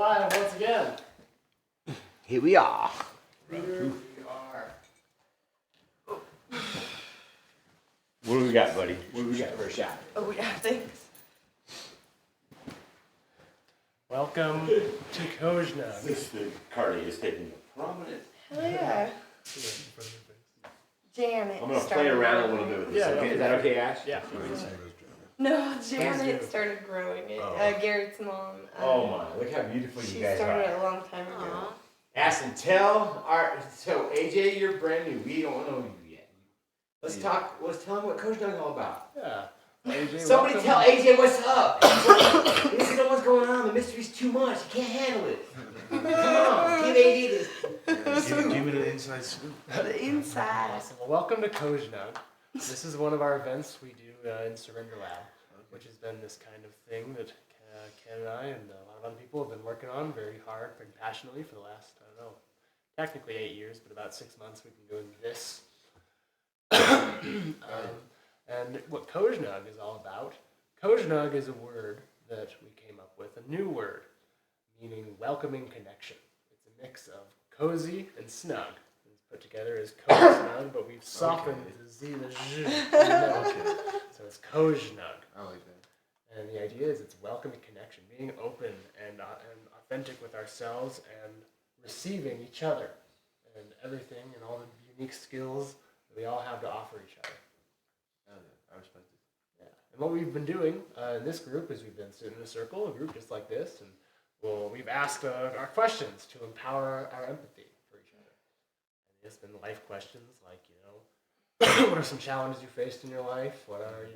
live once again. Here we are. Here we are. What do we got, buddy? What do we got for a shot? Oh, yeah, thanks. Welcome to COZSNUG. The Cardi is taking a prominent. Hell yeah. Janet. I'm going to play around a little bit with this. Yeah, Okay? Is that okay, Ash? Yeah. No, Janet started growing it. Oh. Garrett's mom. Oh my, look how beautiful you She guys started are. it a long time ago. Ashton, so AJ, you're brand new. We don't know you yet. Let's tell him what COZSNUG is all about. Yeah. AJ, Somebody welcome. tell AJ what's up. He doesn't know what's going on. The mystery's too much. He can't handle it. Come on, give AJ this. Give me the inside scoop. The inside. Awesome. Well, welcome to COZSNUG. This is one of our events we do in Surrender Lab, which has been this kind of thing that Ken and I and a lot of other people have been working on very hard and passionately for the last, I don't know, technically 8 years, but about 6 months we've been doing this. And what COZSNUG is all about, COZSNUG is a word that we came up with, a new word, meaning welcoming connection. It's a mix of cozy and snug. It's put together as COZSNUG, but we've softened the Z and the Z. So it's COZSNUG. I like that. And the idea is it's welcoming connection, being open and authentic with ourselves and receiving each other and everything and all the unique skills that we all have to offer each other. I respect it. Yeah. And what we've been doing in this group is we've been sitting in a circle, a group just like this, and we've asked our questions to empower our empathy for each other. And it's been life questions like, what are some challenges you faced in your life? What are,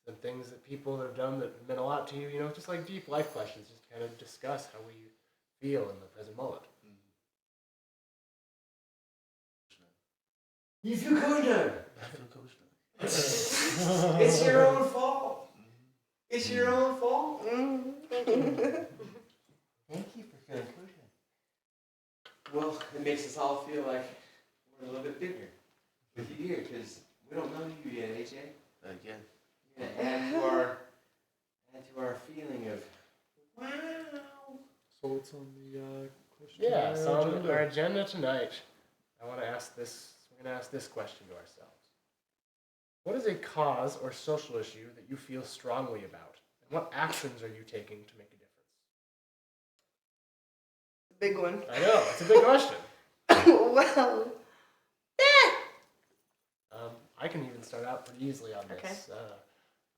some things that people have done that meant a lot to you, just like deep life questions, just to kind of discuss how we feel in the present moment. You feel COZSNUG. I feel COZSNUG. It's your own fault. It's your own fault. Thank you. Thank you for feeling COZSNUG. Well, it makes us all feel like we're a little bit bigger with you here, because we don't know you yet, AJ. Again. You're gonna add to our feeling of wow. So it's on the question. Yeah, so on our agenda tonight, we're going to ask this question to ourselves. What is a cause or social issue that you feel strongly about? And what actions are you taking to make a difference? Big one. I know, it's a big question. Well, I can even start out pretty easily on this. Okay.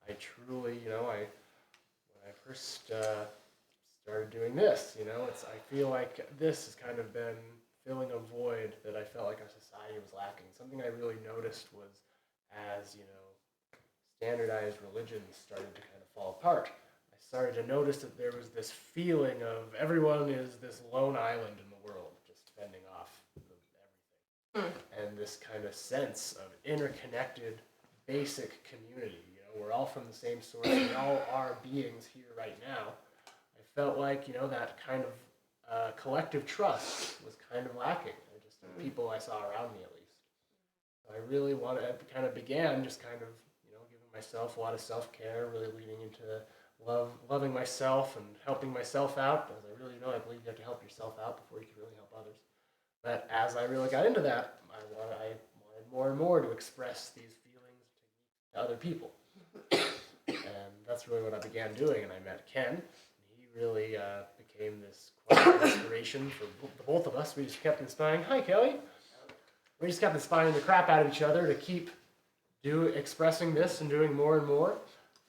I truly, when I first started doing this, I feel like this has kind of been filling a void that I felt like our society was lacking. Something I really noticed was as, standardized religions started to kind of fall apart. I started to notice that there was this feeling of everyone is this lone island in the world, just fending off everything. And this kind of sense of interconnected, basic community. We're all from the same source. We all are beings here right now. I felt like, that kind of collective trust was kind of lacking. Just the people I saw around me, at least. So I really began just kind of, giving myself a lot of self-care, really leading into loving myself and helping myself out. As I really I believe you have to help yourself out before you can really help others. But as I really got into that, I wanted more and more to express these feelings to other people. And that's really what I began doing. And I met Ken. And he really became this quite inspiration for the both of us. We just kept inspiring. Hi, Kelly. We just kept inspiring the crap out of each other to keep expressing this and doing more and more.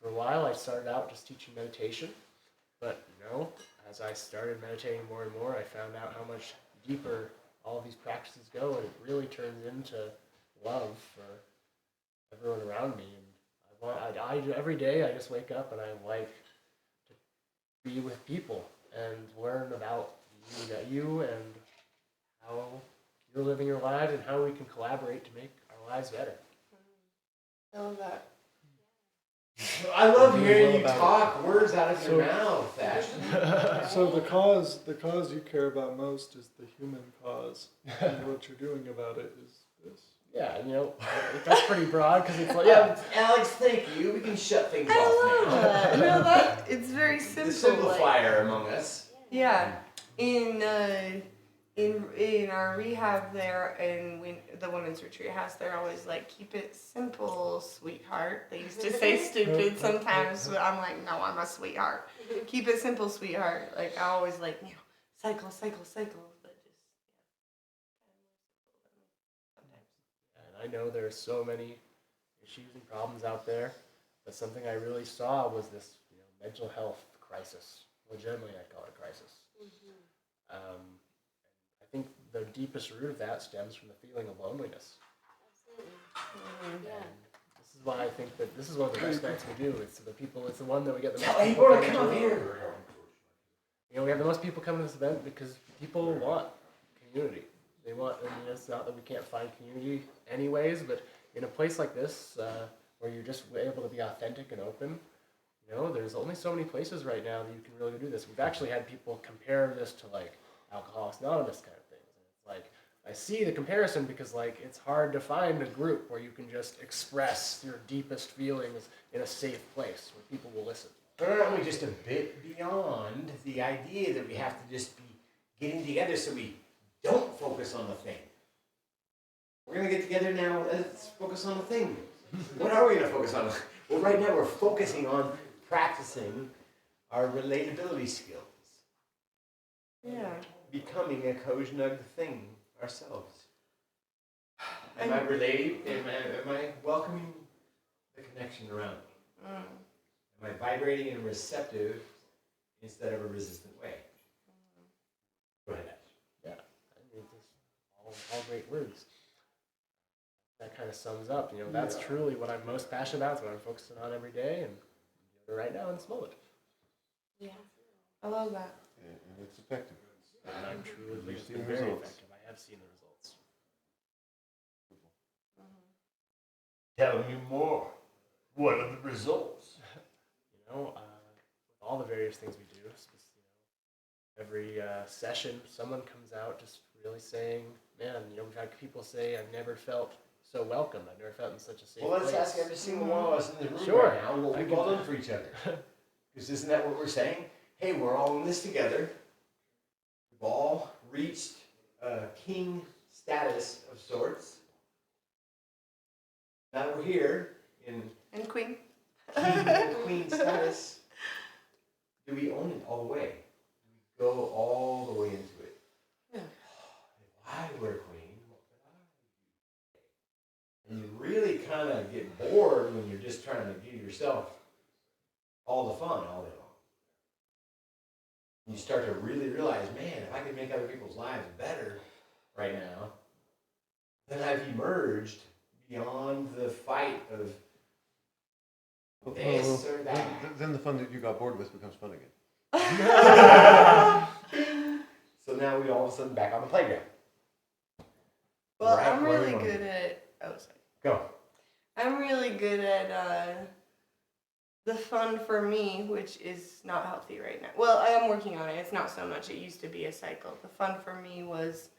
For a while, I started out just teaching meditation. But, as I started meditating more and more, I found out how much deeper all of these practices go, and it really turns into love for everyone around me. And every day I just wake up and I like to be with people and learn about you and how you're living your lives and how we can collaborate to make our lives better. I love that. I love hearing you talk words out of your mouth, Ashton. So the cause you care about most is the human cause, and what you're doing about it is this. Yeah, that's pretty broad because it's like, Alex, thank you. We can shut things I off love now. that. No, it's very simple. The simplifier among us. Yeah, in our rehab there, and the women's retreat house, they're always like, keep it simple, sweetheart. They used to say stupid sometimes, but I'm like, no, I'm a sweetheart. Keep it simple, sweetheart. Like I always like, cycle, cycle, cycle. But just sometimes. And I know there's so many issues and problems out there, but something I really saw was this, mental health crisis. Legitimately, I call it a crisis. I think the deepest root of that stems from the feeling of loneliness. Mm-hmm. Yeah. And this is why I think that this is one of the best nights we do. It's the people. It's the one that we get the most Tell people people to coming come to. here. We have the most people coming to this event because people want community. They want. It's not that we can't find community anyways, but in a place like this, where you're just able to be authentic and open, there's only so many places right now that you can really do this. We've actually had people compare this to like Alcoholics Anonymous kind of things. And it's like, I see the comparison because it's hard to find a group where you can just express your deepest feelings in a safe place where people will listen. Aren't we just a bit beyond the idea that we have to just be getting together so we don't focus on the thing? We're going to get together now, let's focus on the thing. What are we going to focus on? Well, right now we're focusing on practicing our relatability skills. Yeah. Becoming a COZSNUG thing ourselves. Am I relating? Am I welcoming the connection around me? Am I vibrating and receptive instead of a resistant way? Go ahead. Yeah, I mean, just all great words. That kind of sums up, that's truly what I'm most passionate about. It's what I'm focusing on every day and right now in this moment. Yeah. I love that. And it's effective. And I'm truly You've it's seen been the very results. effective. I have seen the results. Tell me more. What are the results? With all the various things we do, every session, someone comes out just really saying, man, we've had people say, I've never felt so welcome. I've never felt in such a safe Well, let's place. ask every single one of us in the room Sure. right now what we've all done for each other. Because isn't that what we're saying? Hey, we're all in this together. We've all reached king status of sorts. Now we're here in And Queen. king and queen status. Do we own it all the way? Do we go all the way into it? Yeah. If I were a queen, what would I do? And you really kind of get bored when you're just trying to give yourself all the fun all day long. You start to really realize, man, if I could make other people's lives better right now, then I've emerged beyond the fight of this or that. Then the fun that you got bored with becomes fun again. So now we all of a sudden back on the playground. Well, Right, I'm where really you wanna good be. at. Oh, sorry. Go. I'm really good at the fun for me, which is not healthy right now. Well, I am working on it. It's not so much. It used to be a cycle. The fun for me was.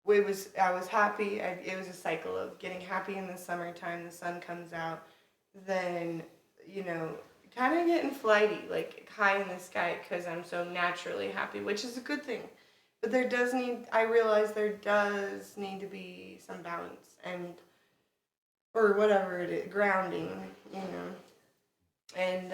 I was happy. It was a cycle of getting happy in the summertime. The sun comes out, then kind of getting flighty, like high in the sky, because I'm so naturally happy, which is a good thing. But I realize there does need to be some balance or whatever it is, grounding, And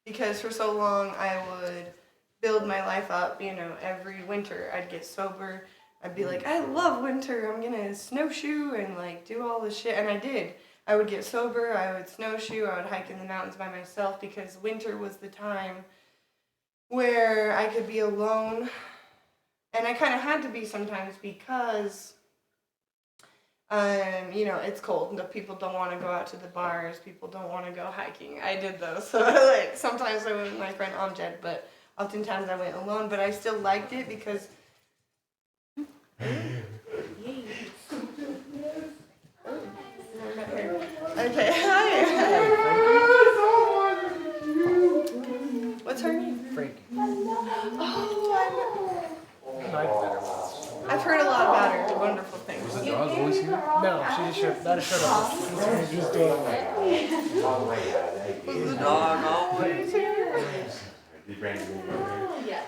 because for so long I would build my life up, every winter I'd get sober. I'd be like, I love winter. I'm gonna snowshoe and do all this shit, and I did. I would get sober. I would snowshoe. I would hike in the mountains by myself because winter was the time where I could be alone, and I kind of had to be sometimes because, it's cold. The people don't want to go out to the bars. People don't want to go hiking. I did those. So sometimes I went with my friend Amjad, but oftentimes I went alone. But I still liked it because. Okay, hi. What's her name? Frankie. Oh, I've I've heard a lot about her. Wonderful things. Was the dog always here? No, she just not a shut up. Oh my God. Was the dog always here? Did Brandon move over here? Yes.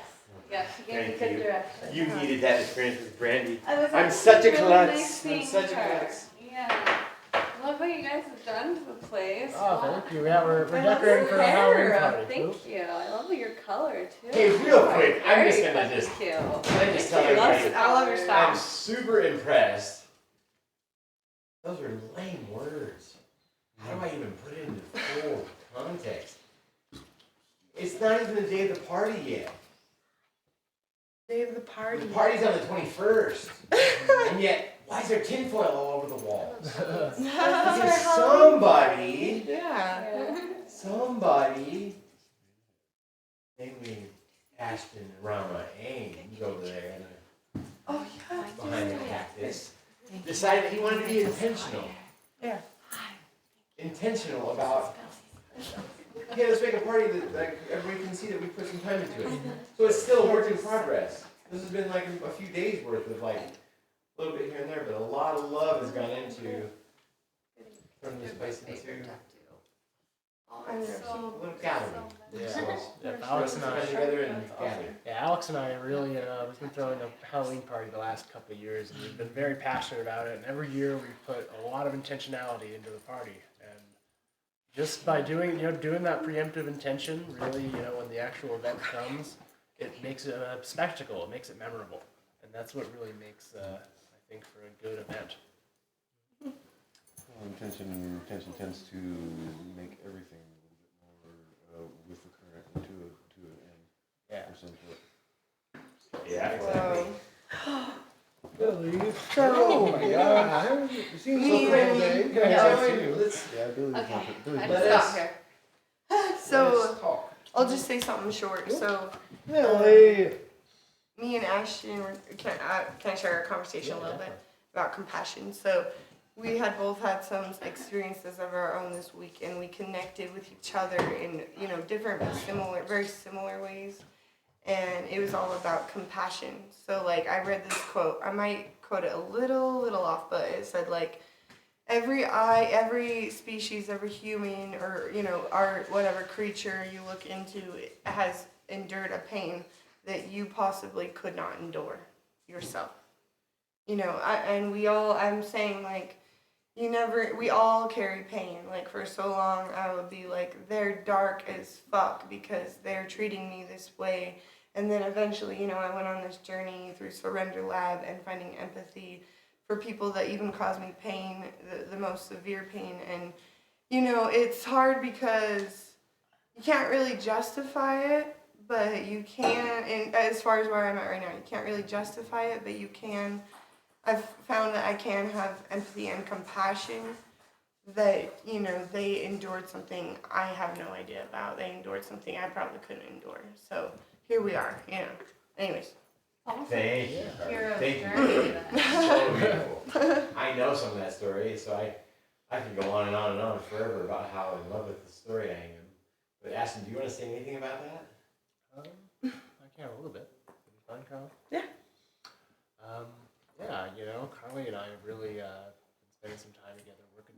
Yeah, she gave me Thank good you. direction. You needed that experience with Brandy. I was I'm like, such a "It's really klutz. nice I'm seeing such a her." klutz. Yeah. I love what you guys have done to the place. Oh, thank you. Yeah, we're I love decorating your for the Halloween hair. party. Thank you. I love your color too. Hey, real quick, I'm Very just gonna fucking just- cute. Can I just tell I love everybody? I love your colors. style. I'm super impressed. Those are lame words. How do I even put it into full context? It's not even the day of the party yet. Day of the party. The party's on the 21st. And yet, why is there tinfoil all over the walls? Because somebody, Yeah. somebody, namely Ashton and Rama Ames over there Oh yeah. behind the cactus, decided that he wanted to be intentional. Yeah. Intentional about, okay, let's make a party that like everybody can see that we put some time into it. So it's still a work in progress. This has been like a few days worth of like a little bit here and there, but a lot of love has gone into turning this place into I'm a little gallery. Yeah, Alex and Come I. together and gather. Yeah, Alex and I really, we've been throwing a Halloween party the last couple of years, and we've been very passionate about it. And every year we put a lot of intentionality into the party, and just by doing that preemptive intention, really, when the actual event comes, it makes it a spectacle. It makes it memorable, and that's what really makes, I think, for a good event. Well, intention tends to make everything a little bit more with the current and to an end Yeah. of some sort. Yeah, exactly. Billy. So, Oh my God. I haven't seen Me you for a and- day. Yeah. Yeah, I see you. Let's Yeah, Billy's Okay. not. Billy's I not. just got here. so talk. I'll just say something short. So Billy. me and Ashton can I share our conversation a little bit about compassion. So we had both had some experiences of our own this week, and we connected with each other in different but very similar ways. And it was all about compassion. So like I read this quote. I might quote it a little off, but it said like every species, every human, or our whatever creature you look into has endured a pain that you possibly could not endure yourself. I'm saying like we all carry pain. Like for so long I would be like, they're dark as fuck because they're treating me this way. And then eventually, I went on this journey through Surrender Lab and finding empathy for people that even cause me pain, the most severe pain. And, it's hard because you can't really justify it, but you can, and as far as where I'm at right now, you can't really justify it, but you can. I've found that I can have empathy and compassion that, they endured something I have no idea about. They endured something I probably couldn't endure. So here we are, Anyways. Thank you. Hero's Thank you. journey then. So beautiful. I know some of that story, so I could go on and on and on forever about how in love with the story I am. But Ashton, do you want to say anything about that? I can a little bit. It'd be fun, Carly. Yeah. Carly and I have really been spending some time together working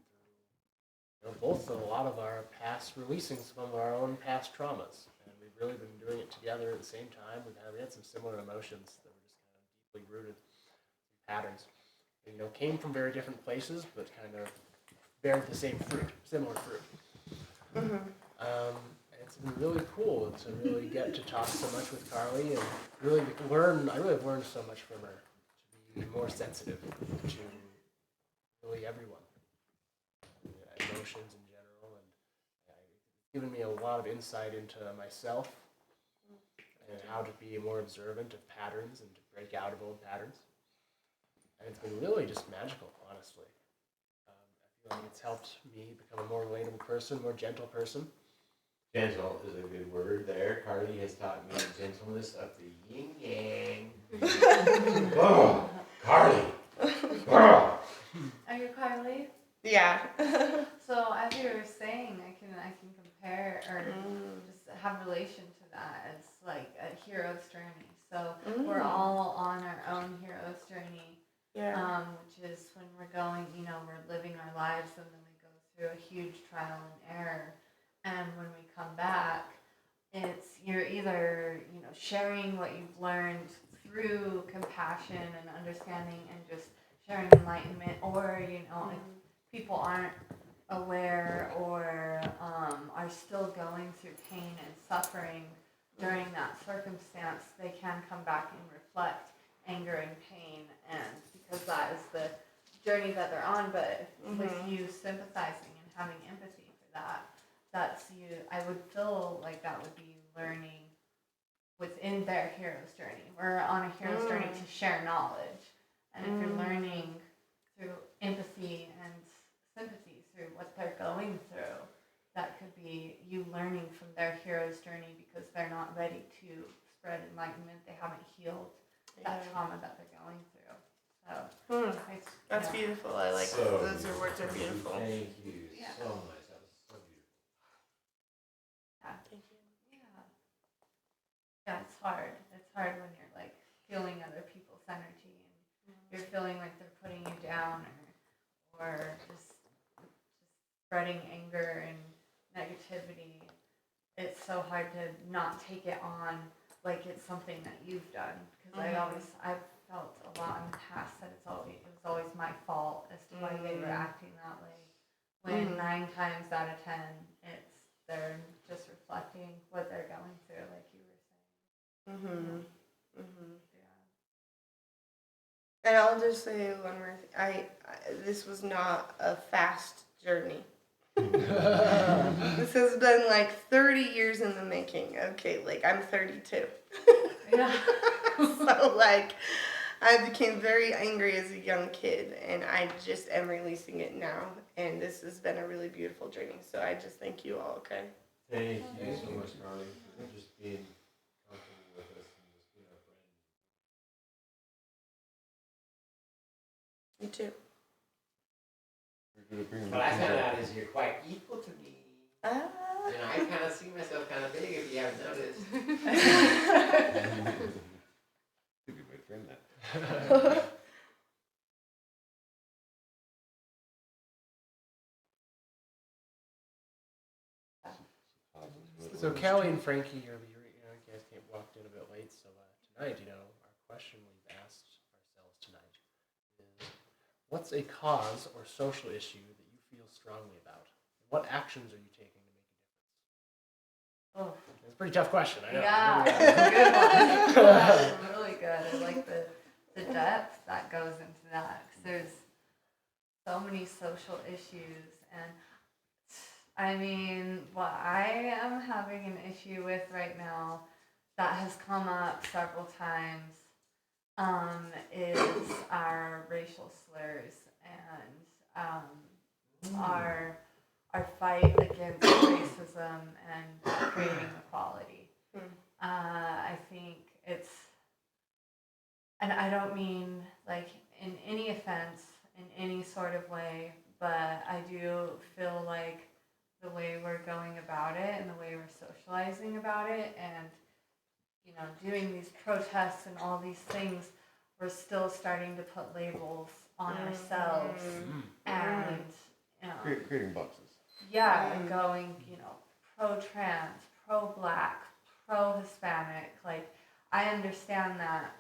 through, both a lot of our past, releasing some of our own past traumas. And we've really been doing it together at the same time. We had some similar emotions that were just kind of deeply rooted patterns. And, came from very different places, but kind of bear the same fruit, similar fruit. And it's been really cool to really get to talk so much with Carly and really learn. I really have learned so much from her to be more sensitive to really everyone, emotions in general, and it's given me a lot of insight into myself and how to be more observant of patterns and to break out of old patterns. And it's been really just magical, honestly. I feel like it's helped me become a more relatable person, more gentle person. Gentle is a good word there. Carly has taught me gentleness of the yin yang. Oh, Carly. Oh. Are you Carly? Yeah. So as you were saying, I can compare or just have relation to that as like a hero's journey. So we're all on our own hero's journey. Yeah. Which is when we're going, we're living our lives and then we go through a huge trial and error. And when we come back, it's, you're either, you know, sharing what you've learned through compassion and understanding and just sharing enlightenment, or, you know, if people aren't aware or are still going through pain and suffering during that circumstance, they can come back and reflect anger and pain, and because that is the journey that they're on. But with you sympathizing and having empathy for that, that's you. I would feel like that would be learning within their hero's journey. We're on a hero's journey to share knowledge, and if you're learning through empathy and sympathy through what they're going through, that could be you learning from their hero's journey because they're not ready to spread enlightenment. They haven't healed that trauma that they're going through. So That's beautiful. I like those words are beautiful. Thank you so much. That was so beautiful. Yeah. Thank you. Yeah, it's hard. It's hard when you're like feeling other people's energy and you're feeling like they're putting you down, or just spreading anger and negativity. It's so hard to not take it on like it's something that you've done, because I've felt a lot in the past that it was always my fault as to why they were acting that way. When 9 times out of 10, they're just reflecting what they're going through, like you were saying. Yeah. And I'll just say one more thing. I this was not a fast journey. This has been like 30 years in the making. Okay, like I'm 32. Yeah. So like I became very angry as a young kid, and I just am releasing it now. And this has been a really beautiful journey. So I just thank you all. Okay. Thank you so much, Carly, for just being comfortable with us and just being our friend. You too. What I found out is you're quite equal to me. And I kind of see myself kind of big, if you haven't noticed. Could be my friend that. So Callie and Frankie, you guys walked in a bit late. So tonight, our question we've asked ourselves tonight is, what's a cause or social issue that you feel strongly about? What actions are you taking to make a difference? Oh, it's a pretty tough question, I know. yeah, it's a good one. That's really good. I like the depth that goes into that, because there's so many social issues, and I mean, what I am having an issue with right now that has come up several times is our racial slurs and our fight against racism and creating equality. I think it's, and I don't mean like in any offense in any sort of way, but I do feel like the way we're going about it and the way we're socializing about it and, doing these protests and all these things, we're still starting to put labels on ourselves and, Creating boxes. yeah, and going, pro-trans, pro-black, pro-Hispanic. Like, I understand that.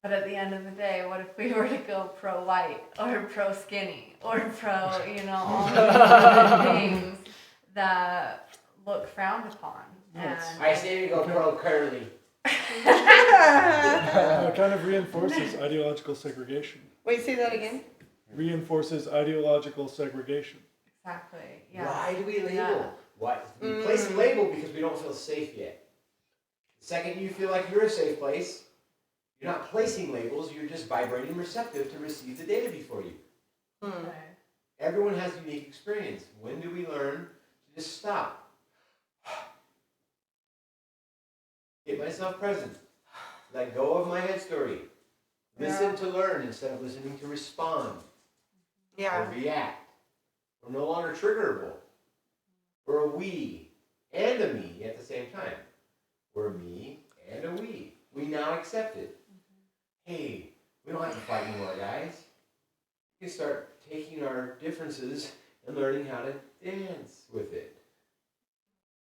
But at the end of the day, what if we were to go pro-white or pro-skinny or all these different things that look frowned upon? And I say we go pro-curly. It kind of reinforces ideological segregation. Wait, say that again. Reinforces ideological segregation. exactly, yeah. Why do we label? Yeah. Why? We place a label because we don't feel safe yet. The second you feel like you're a safe place, you're not placing labels, you're just vibrating receptive to receive the data before you. Okay. Everyone has a unique experience. When do we learn to just stop? Get myself present. Let go of my head story. Listen to learn instead of listening to respond or react. We're no longer triggerable. We're a we and a me at the same time. We're a me and a we. We now accept it. Hey, we don't have to fight anymore, guys. We can start taking our differences and learning how to dance with it.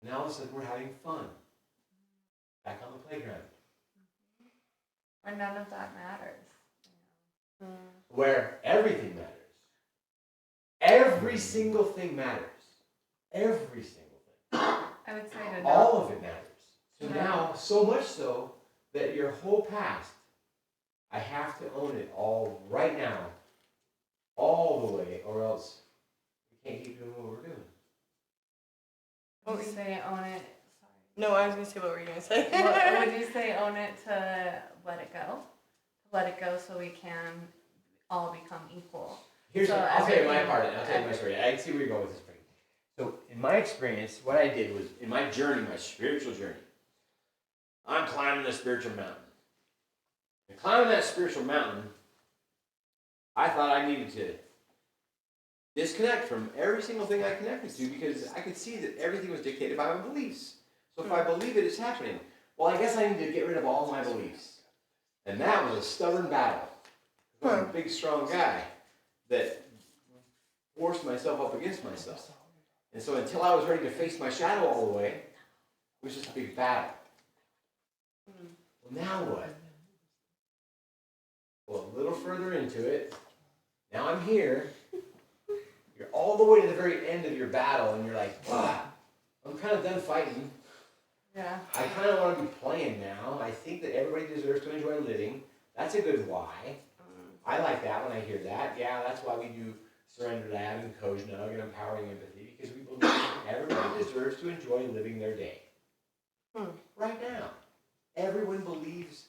Now all of a sudden we're having fun. playground. Or none of that matters. Where everything matters. Every single thing matters. Every single thing. I would say to All not. of it matters. So now, so much so, that your whole past, I have to own it all right now. All the way, or else we can't keep doing what we're doing. Would you say own it? Sorry. No, I was gonna say what were you gonna say? What would you say own it to let it go? Let it go so we can all become equal. Here's So I'll tell you my everything- part, and I'll tell you my story. I see where you're going with this thing. So, in my experience, what I did was, in my journey, my spiritual journey, I'm climbing the spiritual mountain. And climbing that spiritual mountain, I thought I needed to disconnect from every single thing I connected to because I could see that everything was dictated by my beliefs. So if I believe it, it's happening. Well, I guess I need to get rid of all my beliefs. And that was a stubborn battle. I'm a big, strong guy that forced myself up against myself. And so until I was ready to face my shadow all the way, it was just a big battle. Well, now what? Well, a little further into it, now I'm here. You're all the way to the very end of your battle, and you're like, wow, I'm kind of done fighting. Yeah. I kind of want to be playing now. I think that everybody deserves to enjoy living. That's a good why. I like that when I hear that. Yeah, that's why we do Surrender Lab and COZSNUG and Empowering Empathy, because we believe that everybody deserves to enjoy living their day. Right now. Everyone believes,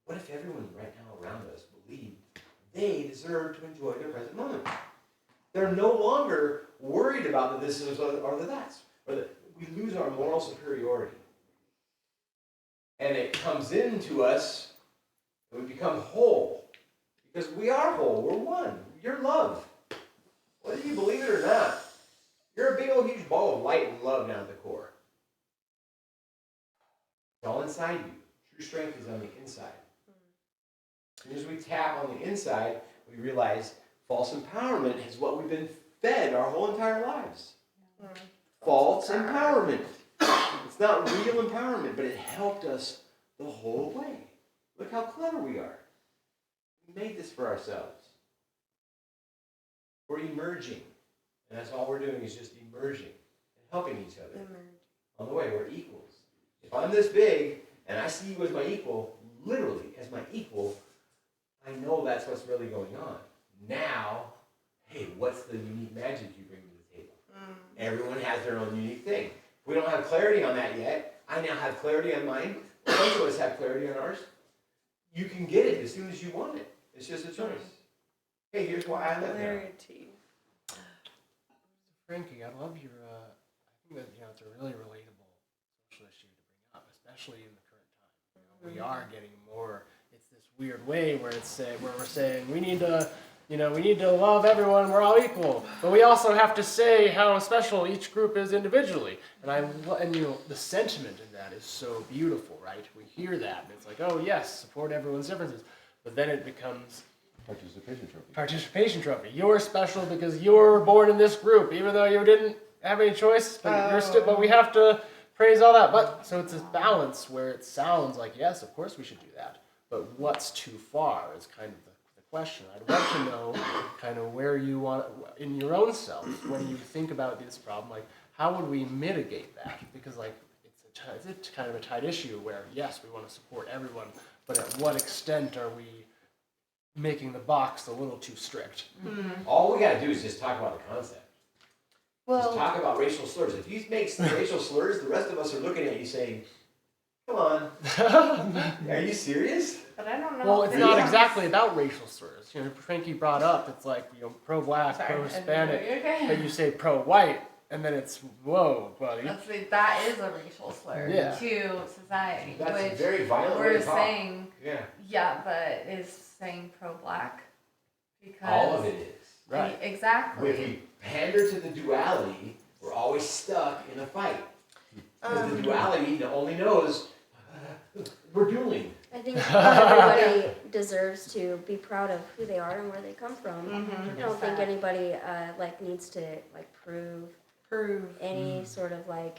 what if everyone right now around us believed they deserve to enjoy their present moment? They're no longer worried about the this is or the that's, or that we lose our moral superiority. And it comes into us, and we become whole. Because we are whole, we're one. You're love. Whether you believe it or not, you're a big old huge ball of light and love down at the core. It's all inside you. True strength is on the inside. As soon as we tap on the inside, we realize false empowerment is what we've been fed our whole entire lives. False empowerment. It's not real empowerment, but it helped us the whole way. Look how clever we are. We made this for ourselves. We're emerging. And that's all we're doing is just emerging and helping each other. On the way, we're equals. If I'm this big and I see you as my equal, literally as my equal, I know that's what's really going on. Now, hey, what's the unique magic you bring to the table? Everyone has their own unique thing. If we don't have clarity on that yet, I now have clarity on mine. Most of us have clarity on ours. You can get it as soon as you want it. It's just a choice. Hey, here's why I live now. Clarity. Frankie, I love your. I think that it's a really relatable social issue to bring up, especially in the current time. We are getting more. It's this weird way where where we're saying we need to. We need to love everyone. We're all equal, but we also have to say how special each group is individually. And the sentiment in that is so beautiful, right? We hear that, and it's like, oh yes, support everyone's differences. But then it becomes participation trophy. You're special because you were born in this group, even though you didn't have any choice. But you're still. But we have to praise all that. But so it's this balance where it sounds like yes, of course we should do that. But what's too far is kind of the question. I'd love to know kind of where you want, in your own self, when you think about this problem, like how would we mitigate that? Because like it's kind of a tight issue where yes, we want to support everyone, but at what extent are we making the box a little too strict? All we gotta do is just talk about the concept. Just Well, talk about racial slurs. If you make some racial slurs, the rest of us are looking at you saying, come on, are you serious? But I don't know. Well, if it's it not is. exactly about racial slurs. Frankie brought up, it's like, pro-black, Sorry, pro-Hispanic, okay. but you say pro-white, and then it's, whoa, buddy. That is a racial slur Yeah. to society, That's a which very violent way we're to talk. saying, Yeah. but is saying pro-black because All of it is. Right. Exactly. If we pander to the duality, we're always stuck in a fight. Because the duality only knows we're dueling. I think everybody deserves to be proud of who they are and where they come from. I don't think anybody needs to prove any sort of I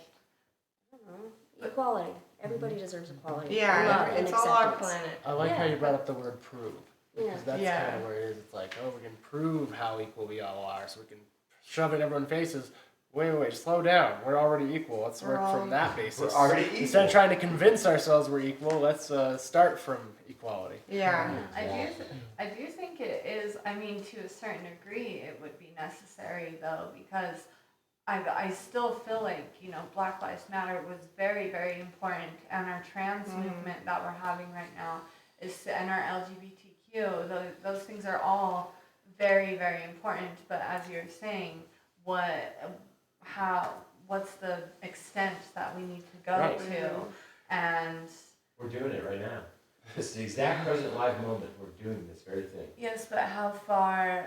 don't know, equality. Everybody deserves equality. Yeah, love, and it's all our acceptance. planet. I like how Yeah. you brought up the word prove. Yeah. Because that's Yeah. kind of where it is. It's like, oh, we can prove how equal we all are, so we can shove it in everyone's faces. Wait, slow down. We're already equal. Let's We're work from all- that basis. We're already equal. Instead of trying to convince ourselves we're equal, let's start from equality. Yeah. I do think it is. I mean, to a certain degree, it would be necessary though, because I still feel like, you know, Black Lives Matter was very, very important, and our trans movement that we're having right now is, and our LGBTQ. Those things are all very, very important. But as you're saying, what's the extent that we need to go Right. to, and We're doing it right now. This is the exact present live moment. We're doing this very thing. yes, but how far?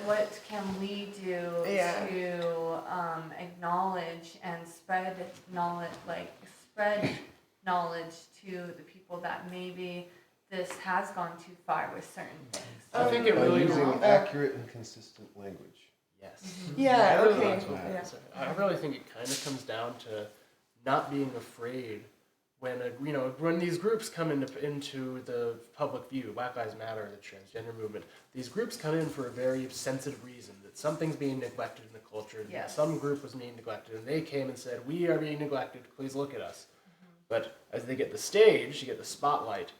What can we do Yeah. to acknowledge and spread knowledge, knowledge to the people that maybe this has gone too far with certain things. I think it By really using accurate and consistent language. Yes. Yeah, I really okay. like that. Yeah. So I really think it kind of comes down to not being afraid when these groups come into the public view, Black Lives Matter, the transgender movement. These groups come in for a very sensitive reason, that something's being neglected in the culture. That Yes. some group was being neglected, and they came and said, "We are being neglected. Please look at us." But as they get the stage, you get the spotlight.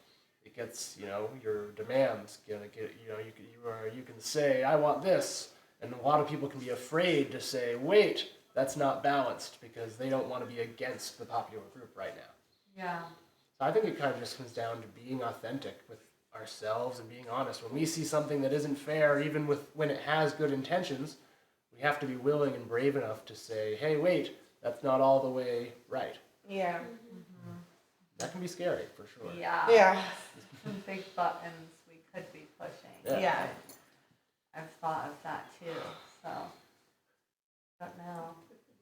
It gets your demands. Gonna get you can say, "I want this." And a lot of people can be afraid to say, wait, that's not balanced, because they don't want to be against the popular group right now. Yeah. So I think it kind of just comes down to being authentic with ourselves and being honest. When we see something that isn't fair, even when it has good intentions, we have to be willing and brave enough to say, hey, wait, that's not all the way right. Yeah. That can be scary, for sure. Yeah. Yeah. Some big buttons we could be pushing. Yeah. Yeah. I've thought of that too. So, but no.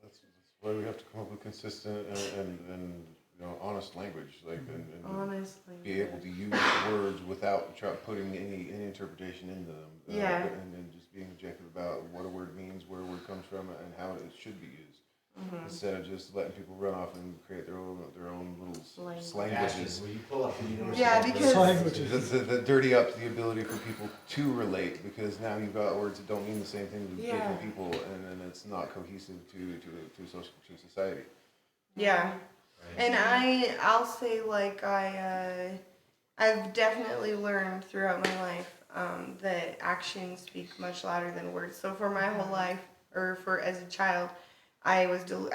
That's why we have to come up with consistent and honest language, and Honestly. be able to use words without putting any interpretation into them. Yeah. And just being objective about what a word means, where a word comes from, and how it should be used. Instead of just letting people run off and create their own little slanguages. Will you pull up the university? Yeah, because- Languages. That dirty up the ability for people to relate, because now you've got words that don't mean the same thing to Yeah. different people, and then it's not cohesive to society. Yeah. And I'll say, like, I've definitely learned throughout my life that actions speak much louder than words. So for my whole life, or as a child, I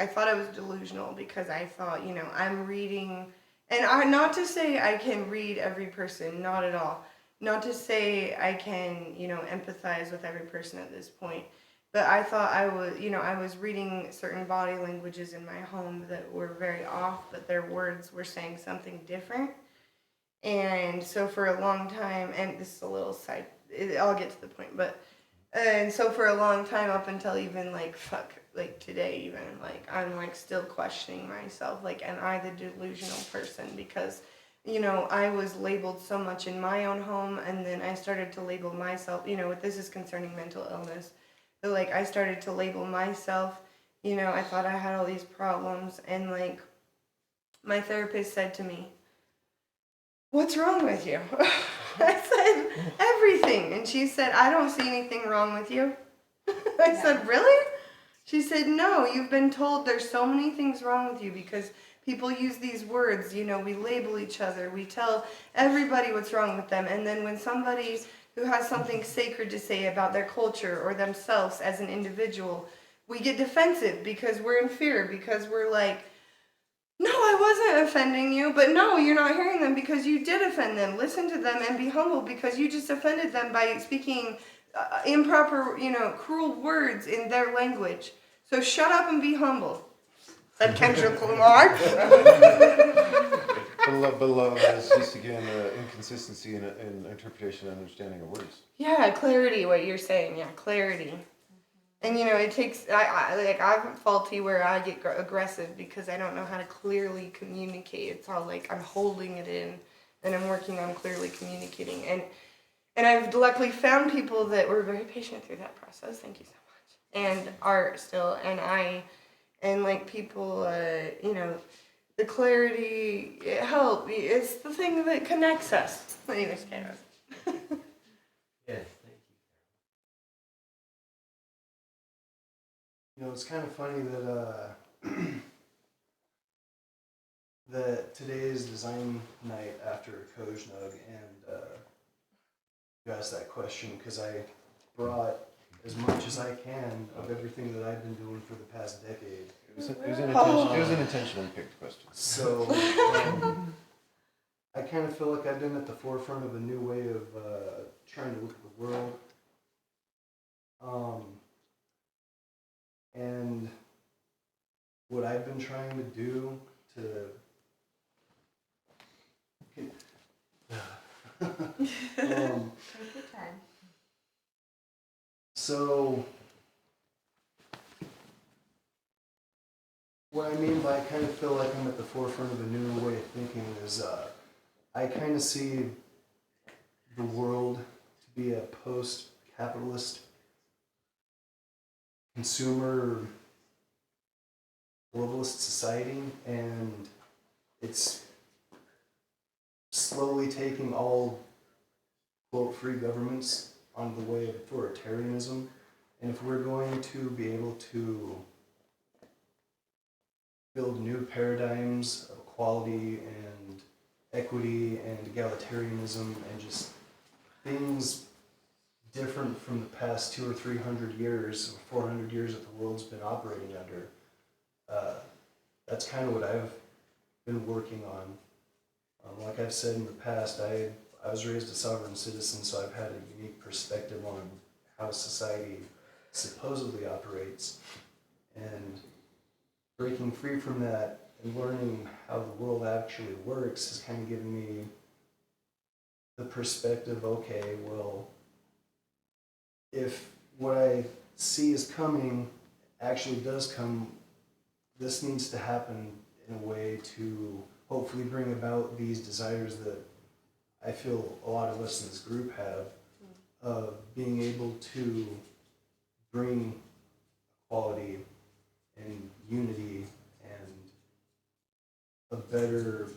thought I was delusional, because I thought, I'm reading, and not to say I can read every person, not at all. Not to say I can, empathize with every person at this point. But I thought I was reading certain body languages in my home that were very off, but their words were saying something different. And so for a long time, and this is a little side, I'll get to the point, but, and so for a long time, up until even today even, I'm still questioning myself, am I the delusional person? Because, I was labeled so much in my own home, and then I started to label myself, this is concerning mental illness. But I started to label myself, I thought I had all these problems, and my therapist said to me, "What's wrong with you?" I said, "Everything." And she said, "I don't see anything wrong with you." I said, "Really?" She said, "No, you've been told there's so many things wrong with you because people use these words, we label each other, we tell everybody what's wrong with them, and then when somebody who has something sacred to say about their culture or themselves as an individual, we get defensive because we're in fear, because we're like, no, I wasn't offending you, but no, you're not hearing them because you did offend them. Listen to them and be humble because you just offended them by speaking improper, cruel words in their language. So shut up and be humble," said Kendrick Lamar. But love is just, again, inconsistency in interpretation and understanding of words. Yeah, clarity, what you're saying. Yeah, clarity. And, it takes, I'm faulty where I get aggressive because I don't know how to clearly communicate. It's all I'm holding it in, and I'm working on clearly communicating. And I've luckily found people that were very patient through that process. Thank you so much. And are still, and people, the clarity, it helps. It's the thing that connects us. Anyways, Kara. Yes, thank you. You know, it's kind of funny that that today is design night after COZSNUG, and you asked that question because I brought as much as I can of everything that I've been doing for the past decade. It was an intentionally picked question. So I kind of feel like I've been at the forefront of a new way of trying to look at the world. And what I've been trying to do to Take your time. So what I mean by I kind of feel like I'm at the forefront of a new way of thinking is I kind of see the world to be a post-capitalist consumer globalist society, and it's slowly taking all quote free governments on the way of authoritarianism. And if we're going to be able to build new paradigms of equality and equity and egalitarianism and just things different from the past 200 or 300 years or 400 years that the world's been operating under, that's kind of what I've been working on. Like I've said in the past, I was raised a sovereign citizen, so I've had a unique perspective on how society supposedly operates. And breaking free from that and learning how the world actually works has kind of given me the perspective, okay, well, if what I see is coming actually does come, this needs to happen in a way to hopefully bring about these desires that I feel a lot of us in this group have of being able to bring equality and unity and a better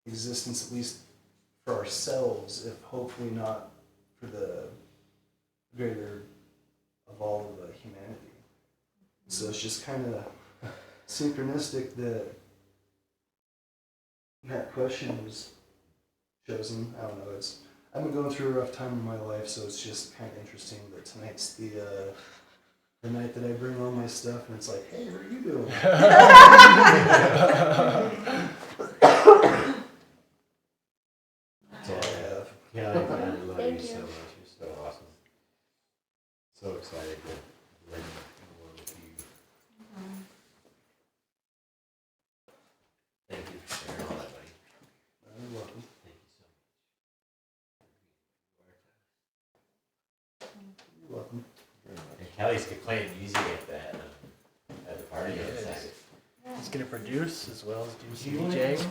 existence, at least for ourselves, if hopefully not for the greater of all of humanity. So it's just kind of synchronistic that that question was chosen. I don't know. I've been going through a rough time in my life, so it's just kind of interesting that tonight's the night that I bring all my stuff, and it's like, hey, what are you doing? That's all I have. Yeah, I love Thank you so you. much. You're so awesome. So excited to learn more with you. Thank you for sharing all that, buddy. You're welcome. Thank you so much. You're welcome. And Kelly's playing music at the party on Yes. Saturday. He's gonna produce as well as do some You wanna- DJing.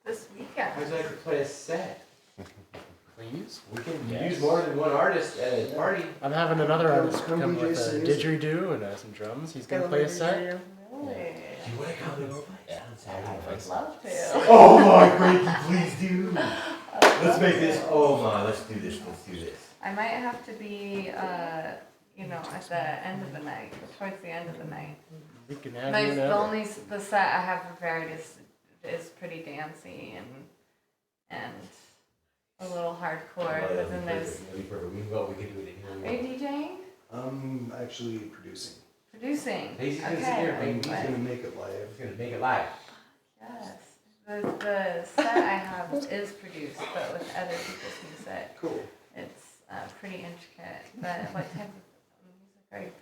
This weekend. I'd like to play a set. Please. We can Yes. use more than one artist at a party. I'm having another artist Come come DJ with a some music. didgeridoo and some drums. He's gonna play a set. Really? Do you want to come and play on Saturday? I would love to. Oh my, Gracie, please do. Let's make this. Oh my, let's do this. Let's do this. I might have to be, at the end of the night, towards the end of the night. We can have The you whenever. only the set I have prepared is pretty dancey and a little hardcore. But then there's. We can go. We can do it in Are here. you DJing? I'm actually producing. Producing. He's gonna sit Okay. here and I'm make going music. to make it live. He's gonna make it live. Yes. The set I have is produced, but with other people's music. Cool. It's pretty intricate. But what type of music are you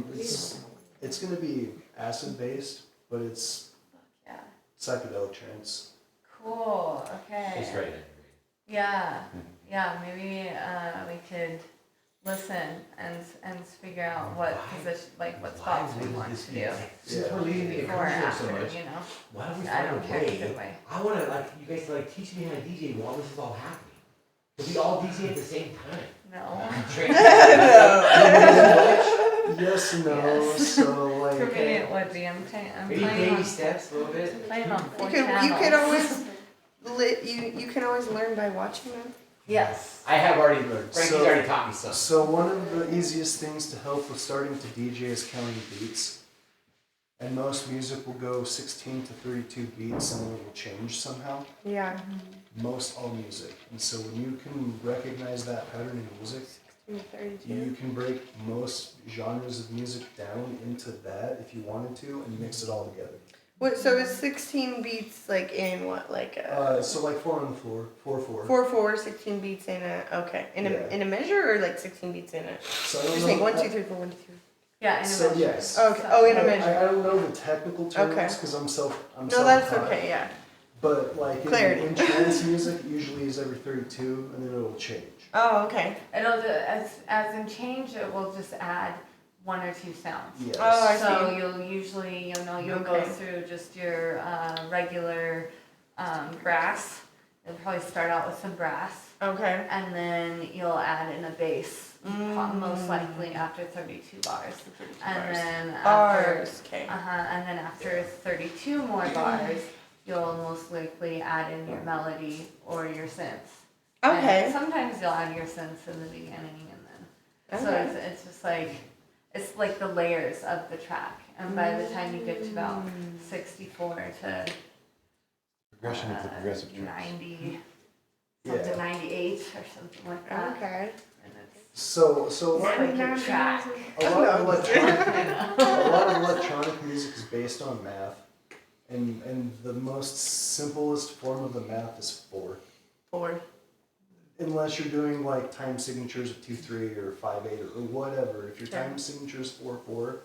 producing? It's going to be acid based, but it's Yeah. psychedelic trance. Cool. Okay. He's right. Yeah. Yeah. Maybe we could listen and figure out what position, like what spots we want to do Since we're leaving the before or encouragement so after. much, You know. why don't we I find don't a care either way? way. I want to you guys to teach me how to DJ while this is all happening. If we all DJ at the same time. No. Train. Yes and no. Yes. So like, For me, it would be. I'm Maybe playing baby on, steps a little bit. playing on 4 You channels. could always you can always learn by watching them. Yes. I have already learned. Frankie's So- already taught me some. so one of the easiest things to help with starting to DJ is counting beats. And most music will go 16 to 32 beats and then it will change somehow. Yeah. Most all music. And so when you can recognize that pattern in music, 32. you can break most genres of music down into that if you wanted to and mix it all together. What? So is 16 beats like in what? Like a So like 4 on the floor, 4/4. 4/4, 16 beats in a Yeah. in a measure or like 16 beats in it. So I You're don't saying know. 1, 2, 3, 4, 1, 2, 3. Yeah, in a So measure. yes. Okay. Oh, in a measure. I don't know the technical terms Okay. because I'm No, that's self-taught. okay. Yeah. But like Clarity. in trance music, it usually is every 32, and then it'll change. Oh, okay. It'll as in change, it will just add 1 or 2 sounds. Yes. Oh, I So see. you'll usually, you'll go Okay. through just your regular brass. You'll probably start out with some brass, Okay. and then you'll add in a bass, most Mm. likely after 32 bars. And Bars. then after, Bars. Okay. and then after 32 more bars, you'll most likely add in your melody or your synths. And Okay. sometimes you'll add your synths in the beginning, and then so Okay. it's just like it's like the layers of the track. And by the time you get to about 64 to Progression of the progressive tracks. 90, Yeah. something 98 or something like that. Okay. And it's So a it's lot, like your track. a lot of electronic music is based on math, and the most simplest form of the math is 4. 4. Unless you're doing like time signatures of 2/3 or 5/8 or whatever. If your Sure. time signature is 4/4,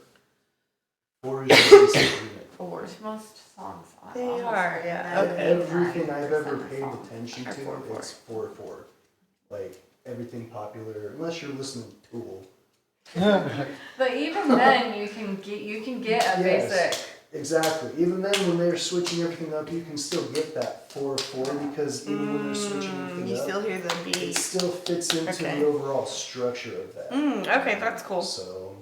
4 is your basic unit. 4. Which most songs are. They almost are, yeah. 99% Okay. Everything I've ever of paid songs. attention Are to, 4/4. it's 4/4. Like everything popular, unless you're listening to Tool. But even then, you can get a Yes. basic. Exactly. Even then, when they're switching everything up, you can still get that 4/4 because even when they're switching everything You up, still hear the it beat. still fits into Okay. the overall structure of that. Okay, that's cool. So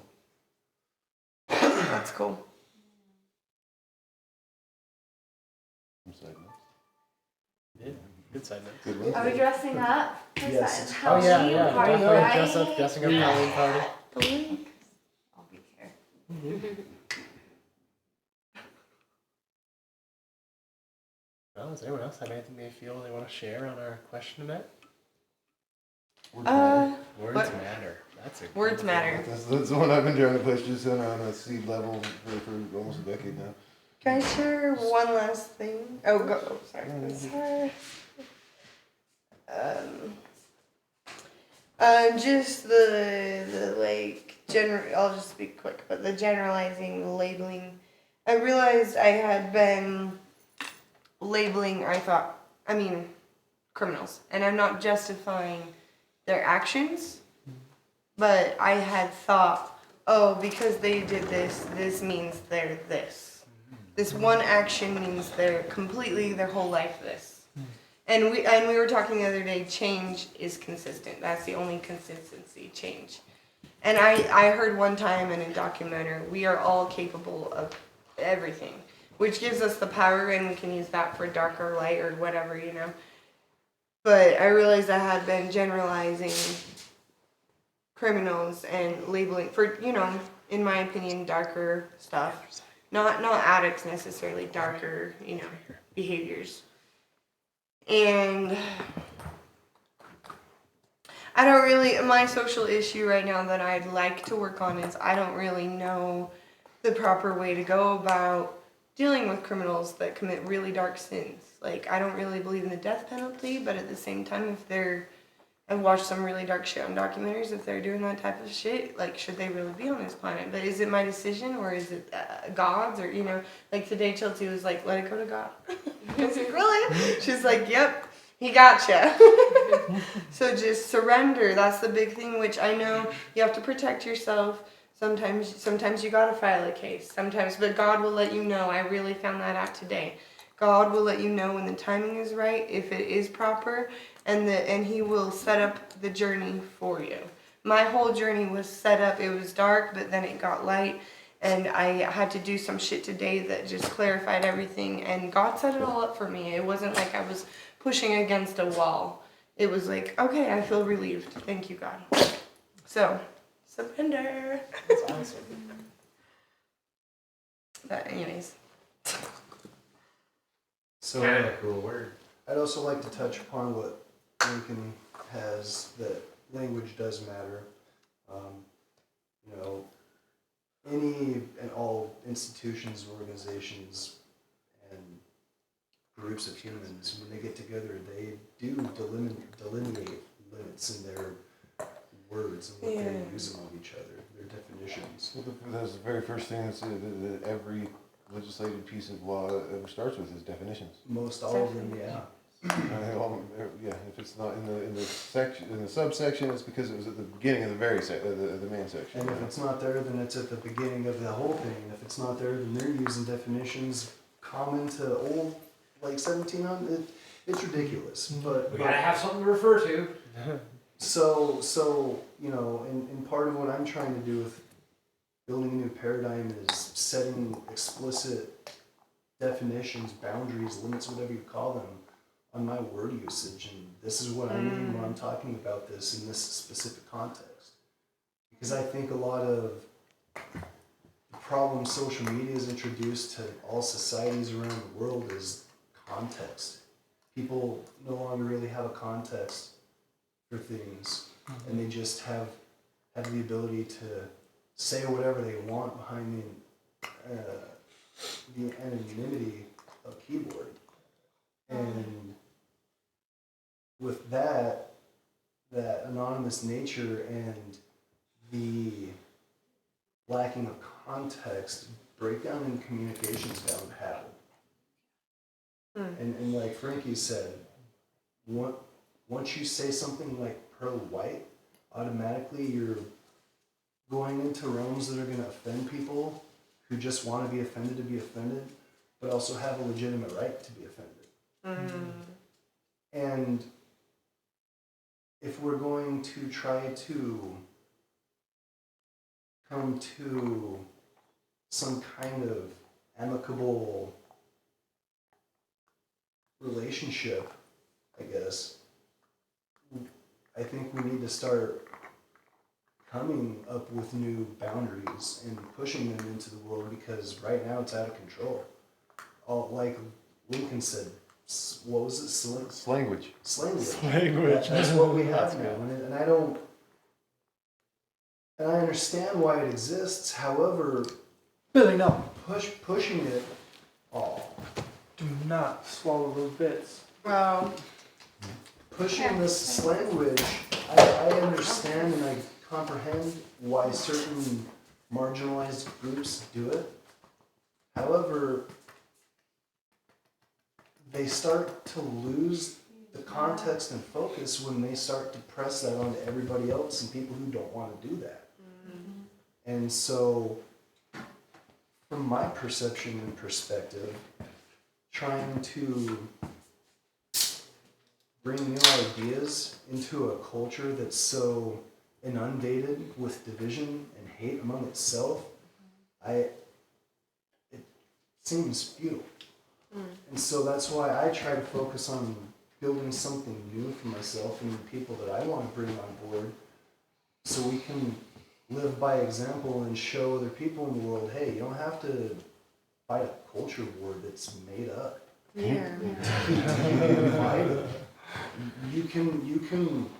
That's cool. Some side notes. Yeah, good side notes. Good one. Are we dressing up? Yes. Oh yeah, Halloween yeah. party, Definitely right? dressing up Halloween party. I'll be here. Well, does anyone else have anything they feel they want to share on our question tonight? Words matter. Words What? matter. That's a Words matter. That's the one I've been trying to push just on a seed level for almost a decade now. Can I share one last thing? Oh, go. Oh, sorry. Yeah, Just the like I'll just speak quick, but the generalizing, the labeling. I realized I had been labeling. Criminals, and I'm not justifying their actions, but I had thought, oh, because they did this, this means they're this. This one action means they're completely their whole life this. And we were talking the other day, change is consistent. That's the only consistency, change. And I heard one time in a documentary, we are all capable of everything, which gives us the power, and we can use that for dark or light or whatever, But I realized I had been generalizing criminals and labeling for, in my opinion, darker stuff. Not addicts necessarily, darker, behaviors. And I don't really, my social issue right now that I'd like to work on is I don't really know the proper way to go about dealing with criminals that commit really dark sins. Like, I don't really believe in the death penalty, but at the same time, I've watched some really dark shit on documentaries. If they're doing that type of shit, like, should they really be on this planet? But is it my decision, or is it God's? Or, like today Chelsea was like, let it go to God. I was like, really? She's like, yep, he gotcha. So just surrender. That's the big thing, which I know you have to protect yourself. Sometimes you gotta file a case. But God will let you know. I really found that out today. God will let you know when the timing is right, if it is proper, and He will set up the journey for you. my whole journey was set up. It was dark, but then it got light. And I had to do some shit today that just clarified everything. And God set it all up for me. It wasn't like I was pushing against a wall. It was like, okay, I feel relieved. Thank you, God. So, surrender. That's awesome. But anyways. So Kind of a cool word. I'd also like to touch upon what Lincoln has, that language does matter. You know, any and all institutions, organizations, and groups of humans, when they get together, they do delineate limits in their words and what they use among each other, their definitions. Well, that's the very first thing that every legislative piece of law ever starts with is definitions. Most all of them, yeah. Yeah, if it's not in the section, in the subsection, it's because it was at the beginning of the the main section. And if it's not there, then it's at the beginning of the whole thing. And if it's not there, then they're using definitions common to old, like 1700. It's ridiculous. But We gotta have something to refer to. so you know, and part of what I'm trying to do with building a new paradigm is setting explicit definitions, boundaries, limits, whatever you call them, on my word usage. And this is what I mean when I'm talking about this in this specific context. Because I think a lot of the problem social media has introduced to all societies around the world is context. People no longer really have a context for things, and they just have the ability to say whatever they want behind the anonymity of keyboard. And with that anonymous nature and the lacking of context, breakdown in communication is bound to happen. And like Frankie said, once you say something like pro-white, automatically you're going into realms that are going to offend people who just want to be offended, but also have a legitimate right to be offended. And if we're going to try to come to some kind of amicable relationship, I guess, I think we need to start coming up with new boundaries and pushing them into the world, because right now it's out of control. All, like Lincoln said, what was it? Slanguage. Language. That's what we have now, and I don't. And I understand why it exists. However, Billy, no. pushing it all, Do not swallow those bits. Wow. pushing this language, I understand and I comprehend why certain marginalized groups do it. However, they start to lose the context and focus when they start to press that onto everybody else and people who don't want to do that. And so, from my perception and perspective, trying to bring new ideas into a culture that's so inundated with division and hate among itself, it seems futile. And so that's why I try to focus on building something new for myself and the people that I want to bring on board, so we can live by example and show other people in the world, hey, you don't have to fight a culture war that's made up. Yeah. You can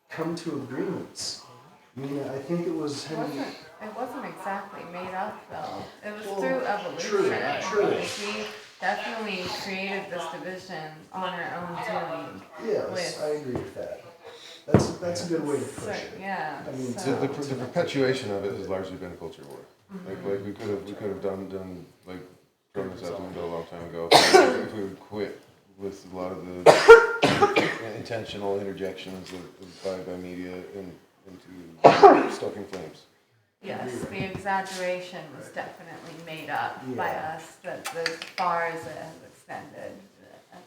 come to agreements. I mean, I think it was It wasn't exactly made up though. It was through evolution. True. Like, we definitely created this division on our own doing. Yes, I agree with that. That's a good way to So, push it. yeah. I mean, so- The perpetuation of it has largely been a culture war. Like we could have done like thrown this out the window a long time ago if we would quit with a lot of the intentional interjections by media into stoking flames. Yes, the exaggeration was definitely made up by Yeah. us, that as far as it has extended, as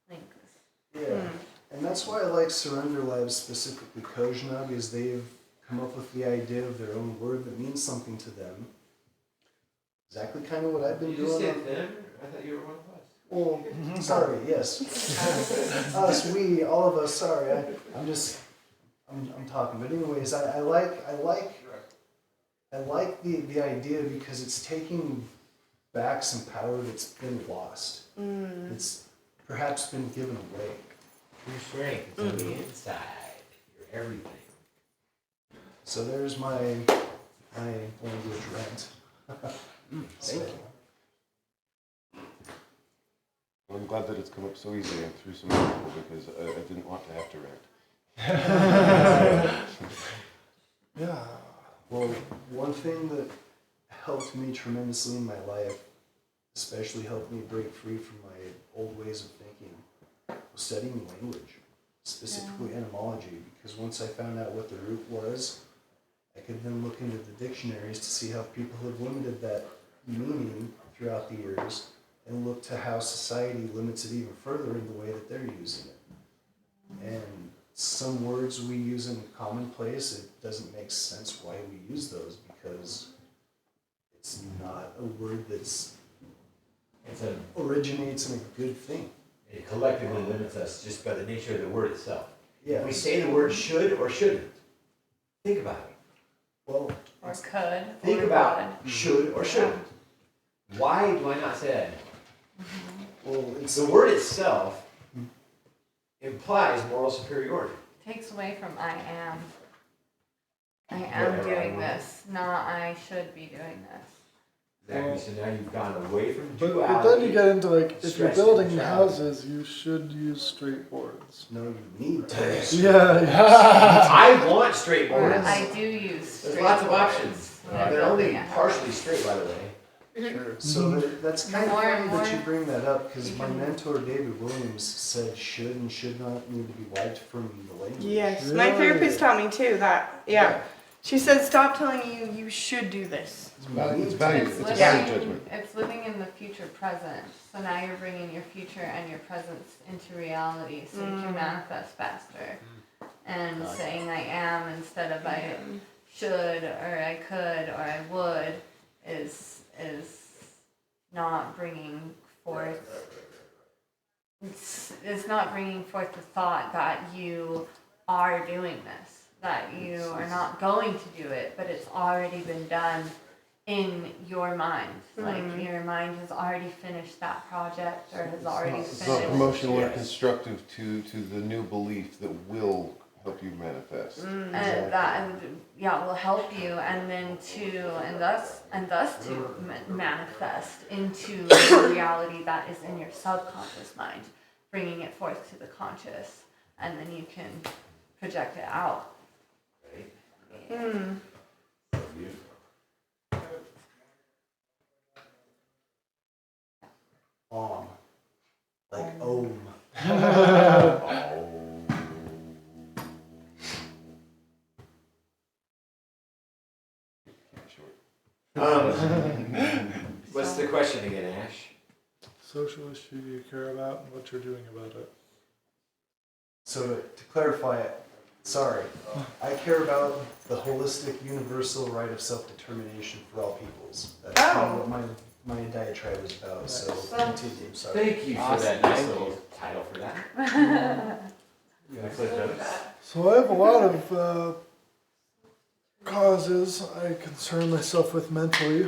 Link was. Yeah, and that's why I like Surrender Labs, specifically COZSNUG, is they've come up with the idea of their own word that means something to them. Exactly kind of what I've been Did you doing. say them? I thought you were one of us. Well, sorry, yes. Us, we, all of us, sorry. I'm talking. But anyways, I like the idea because it's taking back some power that's been lost. It's perhaps been given away. Your strength is on the inside. You're everything. So there's my language rant. Thank you. Well, I'm glad that it's come up so easily and through so many people because I didn't want to have to rant. Yeah. Well, one thing that helped me tremendously in my life, especially helped me break free from my old ways of thinking, was studying language, specifically etymology, because once I found out what the root was, I could then look into the dictionaries to see how people have limited that meaning throughout the years and look to how society limits it even further in the way that they're using it. And some words we use in commonplace, it doesn't make sense why we use those because it's not a word that's originates in a good thing. It collectively limits us just by the nature of the word itself. Yeah. If we say the word should or shouldn't, think about it. Well, Or could. Think or about would. should or shouldn't. Why do I not say that? well, it's The word itself implies moral superiority. Takes away from I am. I am doing this, not I should be doing this. Exactly. So now you've gone away from But duality. then you get into like, if you're stress building and houses, you should use straight boards. no, you need to. Yeah. I want straight boards. I do use There's straight lots of boards options. when I'm They're only building a house. partially straight, by the way. Sure. So that's kind of More funny and that you more bring that up because you my can- mentor David Williams said should and should not need to be wiped from the language. Yes, my Really? therapist taught me too that. Yeah. She said, stop telling you you should do this. It's value. It's a value living, judgment. it's living in the future present. So now you're bringing your future and your presence into reality so you can manifest faster. And saying I am instead of I should or I could or I would is not bringing forth it's not bringing forth the thought that you are doing this, that you are not going to do it, but it's already been done in your mind. Like your mind has already finished that project or has already It's not finished. promotional or constructive to the new belief that will help you manifest. And that will help you and then and thus to manifest into the reality that is in your subconscious mind, bringing it forth to the conscious, and then you can project it out. Om. Like Om. What's the question again, Ash? Social issue you care about and what you're doing about it. So to clarify it, sorry, I care about the holistic universal right of self-determination for all peoples. That's kind of what my diatribe is about, so continue, sorry. Thank you for Awesome. that nice Thank little title for that. You gonna click notes? So I have a lot of causes I concern myself with mentally.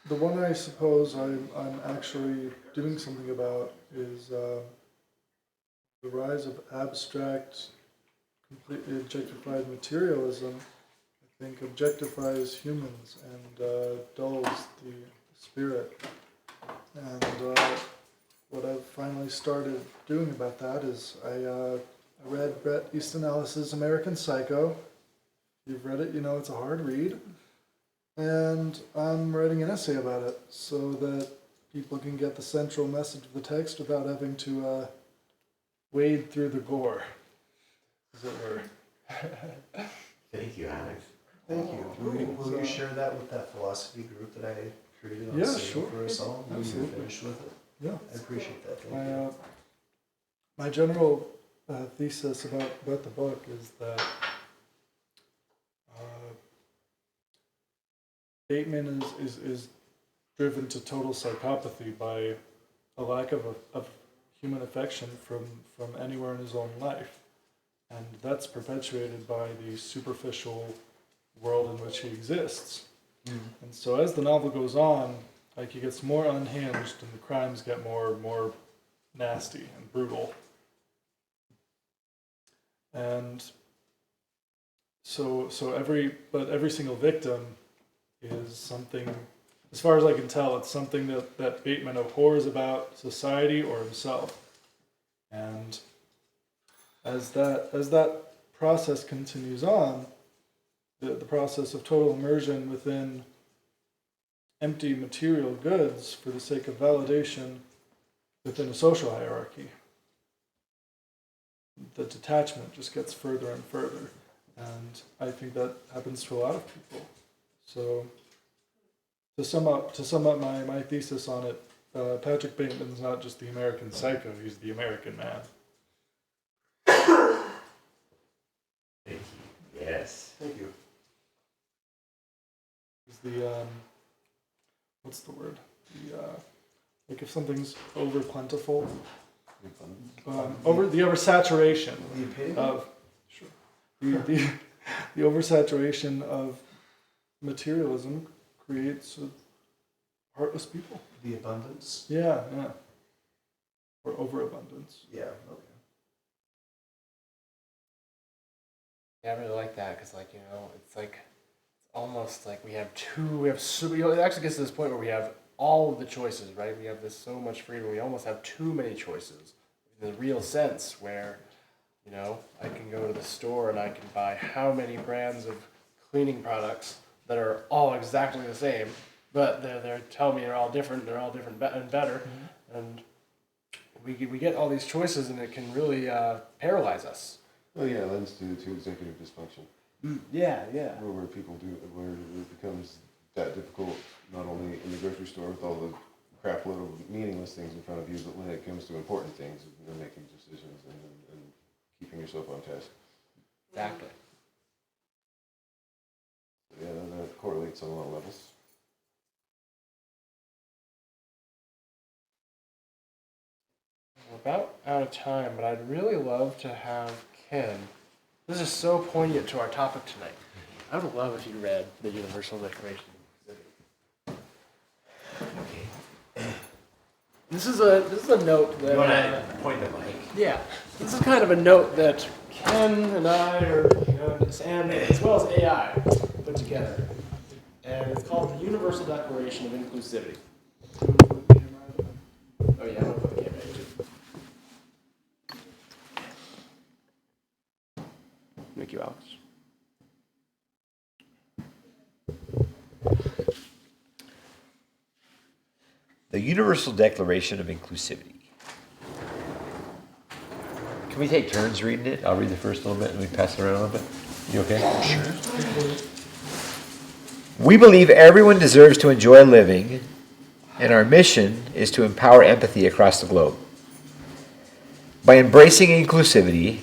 The one I suppose I'm actually doing something about is the rise of abstract, completely objectified materialism. I think objectifies humans and dulls the spirit. And what I've finally started doing about that is I read Bret Easton Ellis's American Psycho. If you've read it, you know it's a hard read. And I'm writing an essay about it so that people can get the central message of the text without having to wade through the gore, as it were. Thank you, Alex. Thank you. Will you share that with that philosophy group that I created on Yeah, Signal sure. for us all? When you're Absolutely. finished with it? Yeah. I appreciate that. Thank you. My general thesis about the book is that Bateman is driven to total psychopathy by a lack of human affection from anywhere in his own life. And that's perpetuated by the superficial world in which he exists. And so as the novel goes on, like, he gets more unhinged and the crimes get more nasty and brutal. And so every single victim is something, as far as I can tell, it's something that Bateman abhors about society or himself. And as that process continues on, the process of total immersion within empty material goods for the sake of validation within a social hierarchy, the detachment just gets further and further. And I think that happens to a lot of people. So to sum up my thesis on it, Patrick Bateman's not just the American psycho, he's the American man. Thank you. Yes. Thank you. He's the, what's the word? Like if something's over plentiful, the oversaturation The epitome? of, sure, the oversaturation of materialism creates heartless people. The abundance? Yeah. Or overabundance. Yeah, okay. Yeah, I really like that because, like, it's like it's almost like we it actually gets to this point where we have all of the choices, right? We have so much freedom. We almost have too many choices in the real sense where, I can go to the store and I can buy how many brands of cleaning products that are all exactly the same, but they're telling me they're all different and better, and we get all these choices and it can really paralyze us. Oh yeah, it lends to executive dysfunction. Yeah. Where people where it becomes that difficult, not only in the grocery store with all the crap load of meaningless things in front of you, but when it comes to important things, making decisions and keeping yourself on task. Exactly. Yeah, that correlates on a lot of levels. We're about out of time, but I'd really love to have Ken. This is so poignant to our topic tonight. I would love if you read the Universal Declaration. This is a note that. You want to point the mic? Yeah, this is kind of a note that Ken and I, Sam, as well as AI, put together, and it's called the Universal Declaration of Inclusivity. Oh yeah, I'm gonna put the camera too. Thank you, Alex. The Universal Declaration of Inclusivity. Can we take turns reading it? I'll read the first little bit and we pass it around a little bit. You okay? Sure. We believe everyone deserves to enjoy living, and our mission is to empower empathy across the globe. By embracing inclusivity,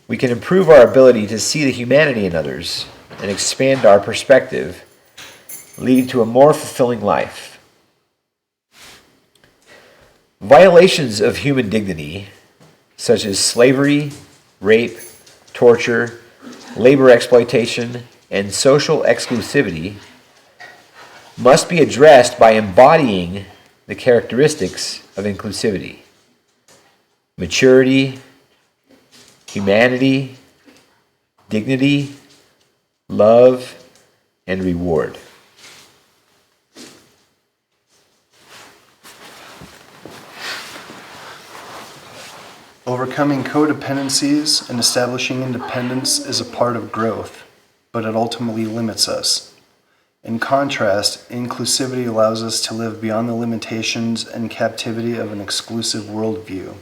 we can improve our ability to see the humanity in others and expand our perspective, leading to a more fulfilling life. Violations of human dignity, such as slavery, rape, torture, labor exploitation, and social exclusivity, must be addressed by embodying the characteristics of inclusivity: maturity, humanity, dignity, love, and reward. Overcoming codependencies and establishing independence is a part of growth, but it ultimately limits us. In contrast, inclusivity allows us to live beyond the limitations and captivity of an exclusive worldview.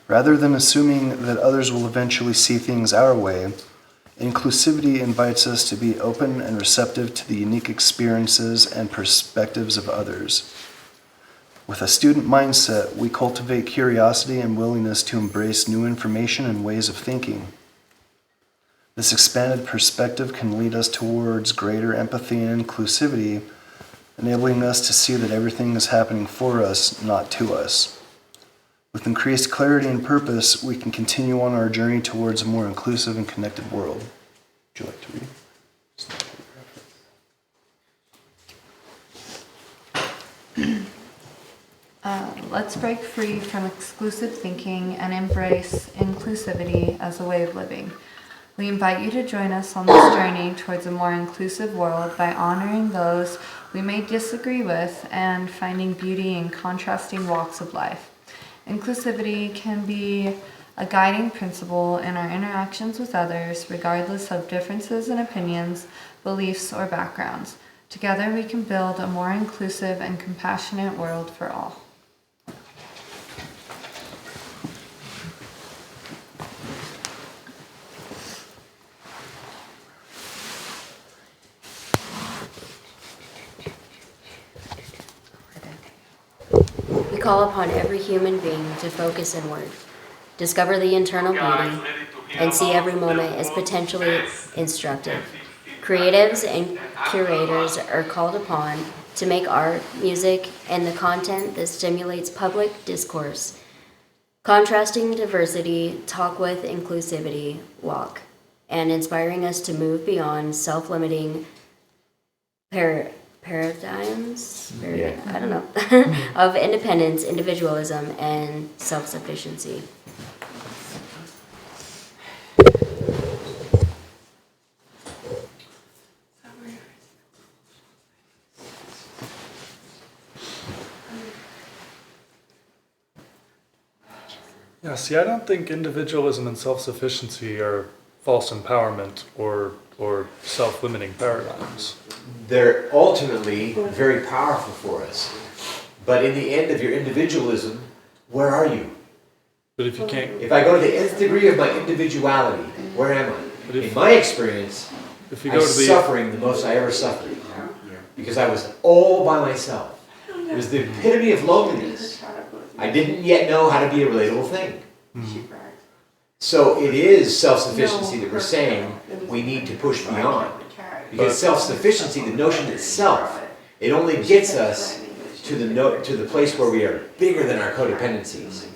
Rather than assuming that others will eventually see things our way, inclusivity invites us to be open and receptive to the unique experiences and perspectives of others. With a student mindset, we cultivate curiosity and willingness to embrace new information and ways of thinking. This expanded perspective can lead us towards greater empathy and inclusivity, enabling us to see that everything is happening for us, not to us. With increased clarity and purpose, we can continue on our journey towards a more inclusive and connected world. Would you like to read? Let's break free from exclusive thinking and embrace inclusivity as a way of living. We invite you to join us on this journey towards a more inclusive world by honoring those we may disagree with and finding beauty in contrasting walks of life. Inclusivity can be a guiding principle in our interactions with others, regardless of differences in opinions, beliefs, or backgrounds. Together, we can build a more inclusive and compassionate world for all. We call upon every human being to focus inward, discover the internal beauty, and see every moment as potentially instructive. Creatives and curators are called upon to make art, music, and the content that stimulates public discourse. Contrasting diversity, talk with inclusivity, walk, and inspiring us to move beyond self-limiting paradigms, I don't know, of independence, individualism, and self-sufficiency. Yeah, see, I don't think individualism and self-sufficiency are false empowerment or self-limiting paradigms. They're ultimately very powerful for us. But in the end of your individualism, where are you? But if you can't, If I go to the nth degree of my individuality, where am I? In my experience, if you I go to was the suffering the most I ever suffered. Because I was all by myself. It was the epitome of loneliness. I didn't yet know how to be a relatable thing. So it is self-sufficiency that we're saying we need to push beyond. Because self-sufficiency, the notion itself, it only gets us to the place where we are bigger than our codependencies.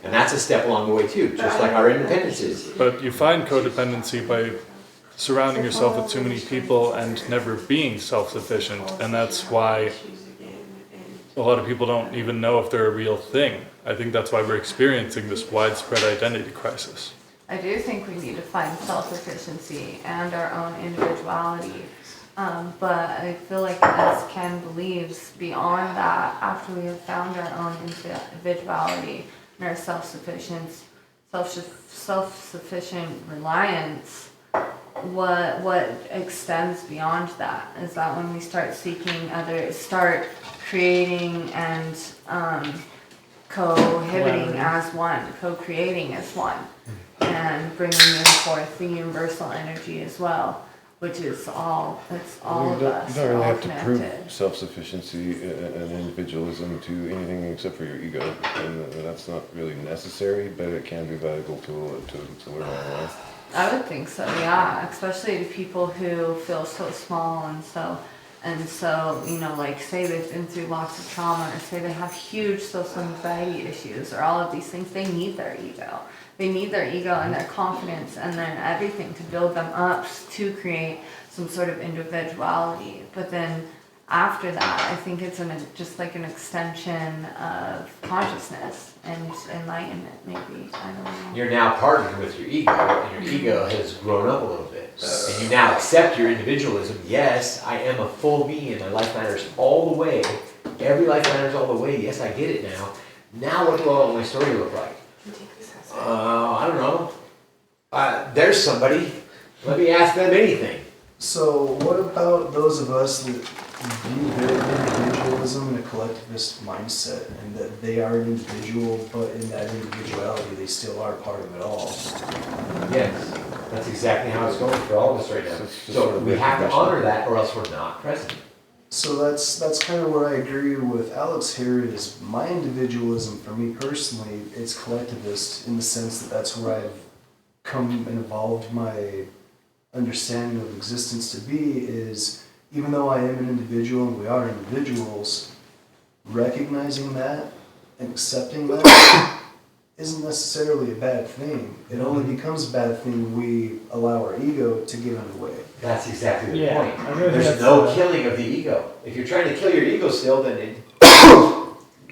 And that's a step along the way too, just like our independence is. But you find codependency by surrounding yourself with too many people and never being self-sufficient, and that's why a lot of people don't even know if they're a real thing. I think that's why we're experiencing this widespread identity crisis. I do think we need to find self-sufficiency and our own individuality. But I feel like, as Ken believes, beyond that, after we have found our own individuality and our self-sufficient reliance, what extends beyond that is that when we start seeking others, start creating and cohabiting as one, co-creating as one, and bringing in forth the universal energy as well, which is all, it's all of us. You don't really all have to prove connected. self-sufficiency and individualism to anything except for your ego, and that's not really necessary, but it can be a valuable tool to learn along the way. I would think so, yeah, especially to people who feel so small and so, you know, like say they've been through lots of trauma, or say they have huge social anxiety issues, or all of these things. They need their ego. They need their ego and their confidence and their everything to build them up to create some sort of individuality. But then after that, I think it's just like an extension of consciousness and enlightenment, maybe. I don't know. You're now partnered with your ego, and your ego has grown up a little bit. And you now accept your individualism. Yes, I am a full me, and my life matters all the way. Every life matters all the way. Yes, I get it now. Now what do I want my story to look like? I don't know. There's somebody. Let me ask them anything. So what about those of us that view their individualism in a collectivist mindset, and that they are an individual, but in that individuality they still are part of it all? Yes, that's exactly how it's going for all of us right now. So we have to honor that, or else we're not present. So that's kind of where I agree with Alex here. Is my individualism, for me personally, it's collectivist in the sense that that's where I've come and evolved my understanding of existence to be. Is even though I am an individual and we are individuals, recognizing that and accepting that isn't necessarily a bad thing. It only becomes a bad thing when we allow our ego to get in the way. That's exactly the Yeah, point. I really think There's that's no the- killing of the ego. If you're trying to kill your ego still, then it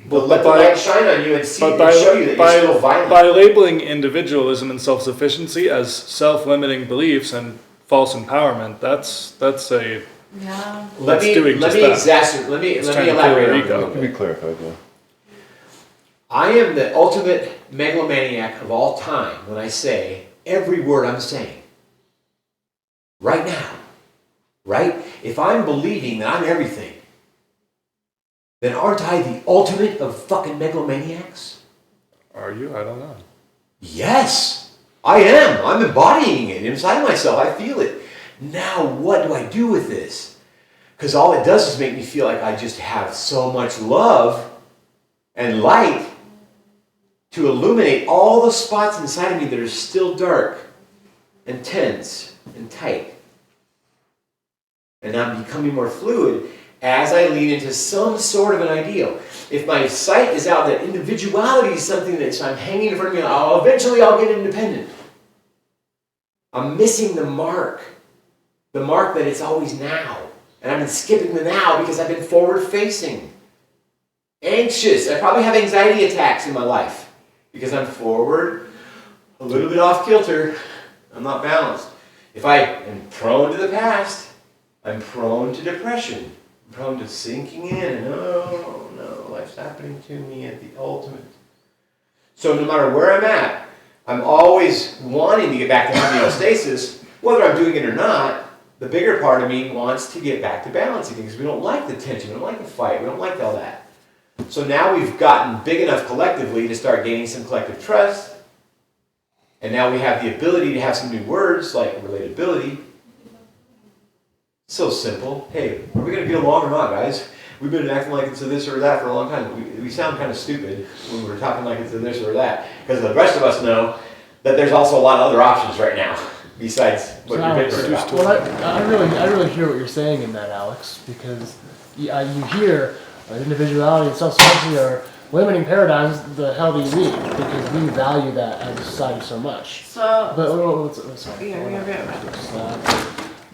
will let the by- light shine on you and see But and show you that you're still violent. by labeling individualism and self-sufficiency as self-limiting beliefs and false empowerment, that's a Yeah. Let It's me doing let just me that. exacerbate. Let It's me trying to kill elaborate your on it a ego. little It can be bit. clarified, yeah. I am the ultimate megalomaniac of all time when I say every word I'm saying. Right now. Right? If I'm believing that I'm everything, then aren't I the ultimate of fucking megalomaniacs? Are you? I don't know. Yes, I am. I'm embodying it inside myself. I feel it. Now, what do I do with this? Because all it does is make me feel like I just have so much love and light to illuminate all the spots inside of me that are still dark and tense and tight. And I'm becoming more fluid as I lean into some sort of an ideal. If my sight is out that individuality is something that's I'm hanging in front of me, eventually I'll get independent. I'm missing the mark that it's always now. And I've been skipping the now because I've been forward facing. Anxious. I probably have anxiety attacks in my life because I'm forward, a little bit off kilter. I'm not balanced. If I am prone to the past, I'm prone to depression. I'm prone to sinking in and oh no, life's happening to me at the ultimate. So no matter where I'm at, I'm always wanting to get back to homeostasis, whether I'm doing it or not. The bigger part of me wants to get back to balance again because we don't like the tension, we don't like the fight, we don't like all that. So now we've gotten big enough collectively to start gaining some collective trust. And now we have the ability to have some new words like relatability. So simple. Hey, are we going to get along or not, guys? We've been acting like it's a this or that for a long time. We sound kind of stupid when we're talking like it's a this or that. Because the rest of us know that there's also a lot of other options right now besides what you're bitching about. Well, I really hear what you're saying in that, Alex, because you hear individuality and self-sufficiency are limiting paradigms. The hell do you mean? Because we value that as a society so much. So, But sorry. yeah.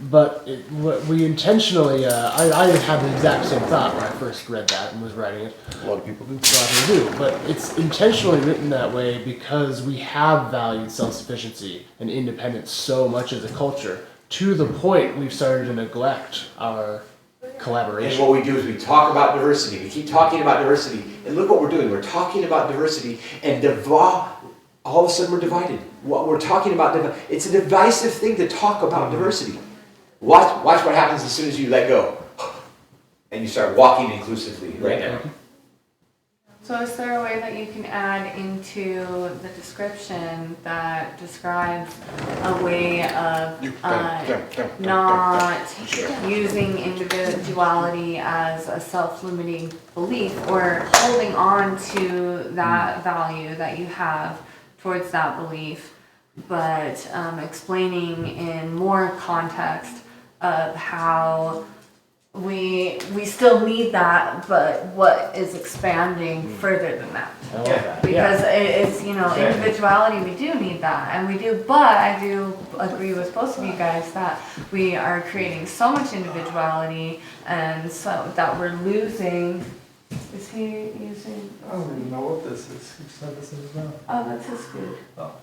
But what we intentionally, I had the exact same thought when I first read that and was writing it. A lot of people do. A lot of people do, but it's intentionally written that way because we have valued self-sufficiency and independence so much as a culture to the point we've started to neglect our And collaboration. what we do is we talk about diversity. We keep talking about diversity. And look what we're doing. We're talking about diversity and all of a sudden we're divided. What we're talking about, it's a divisive thing to talk about diversity. Watch what happens as soon as you let go. And you start walking inclusively right now. So is there a way that you can add into the description that describes a way of not using individuality as a self-limiting belief or holding on to that value that you have towards that belief, but explaining in more context of how we still need that, but what is expanding further than that? I love that. Because it's, Exactly. individuality, we do need that, and we do, but I do agree with both of you guys that we are creating so much individuality, and so that we're losing, is he using? I don't even know what this is. He said this in his mouth. Oh, that's his food. Oh.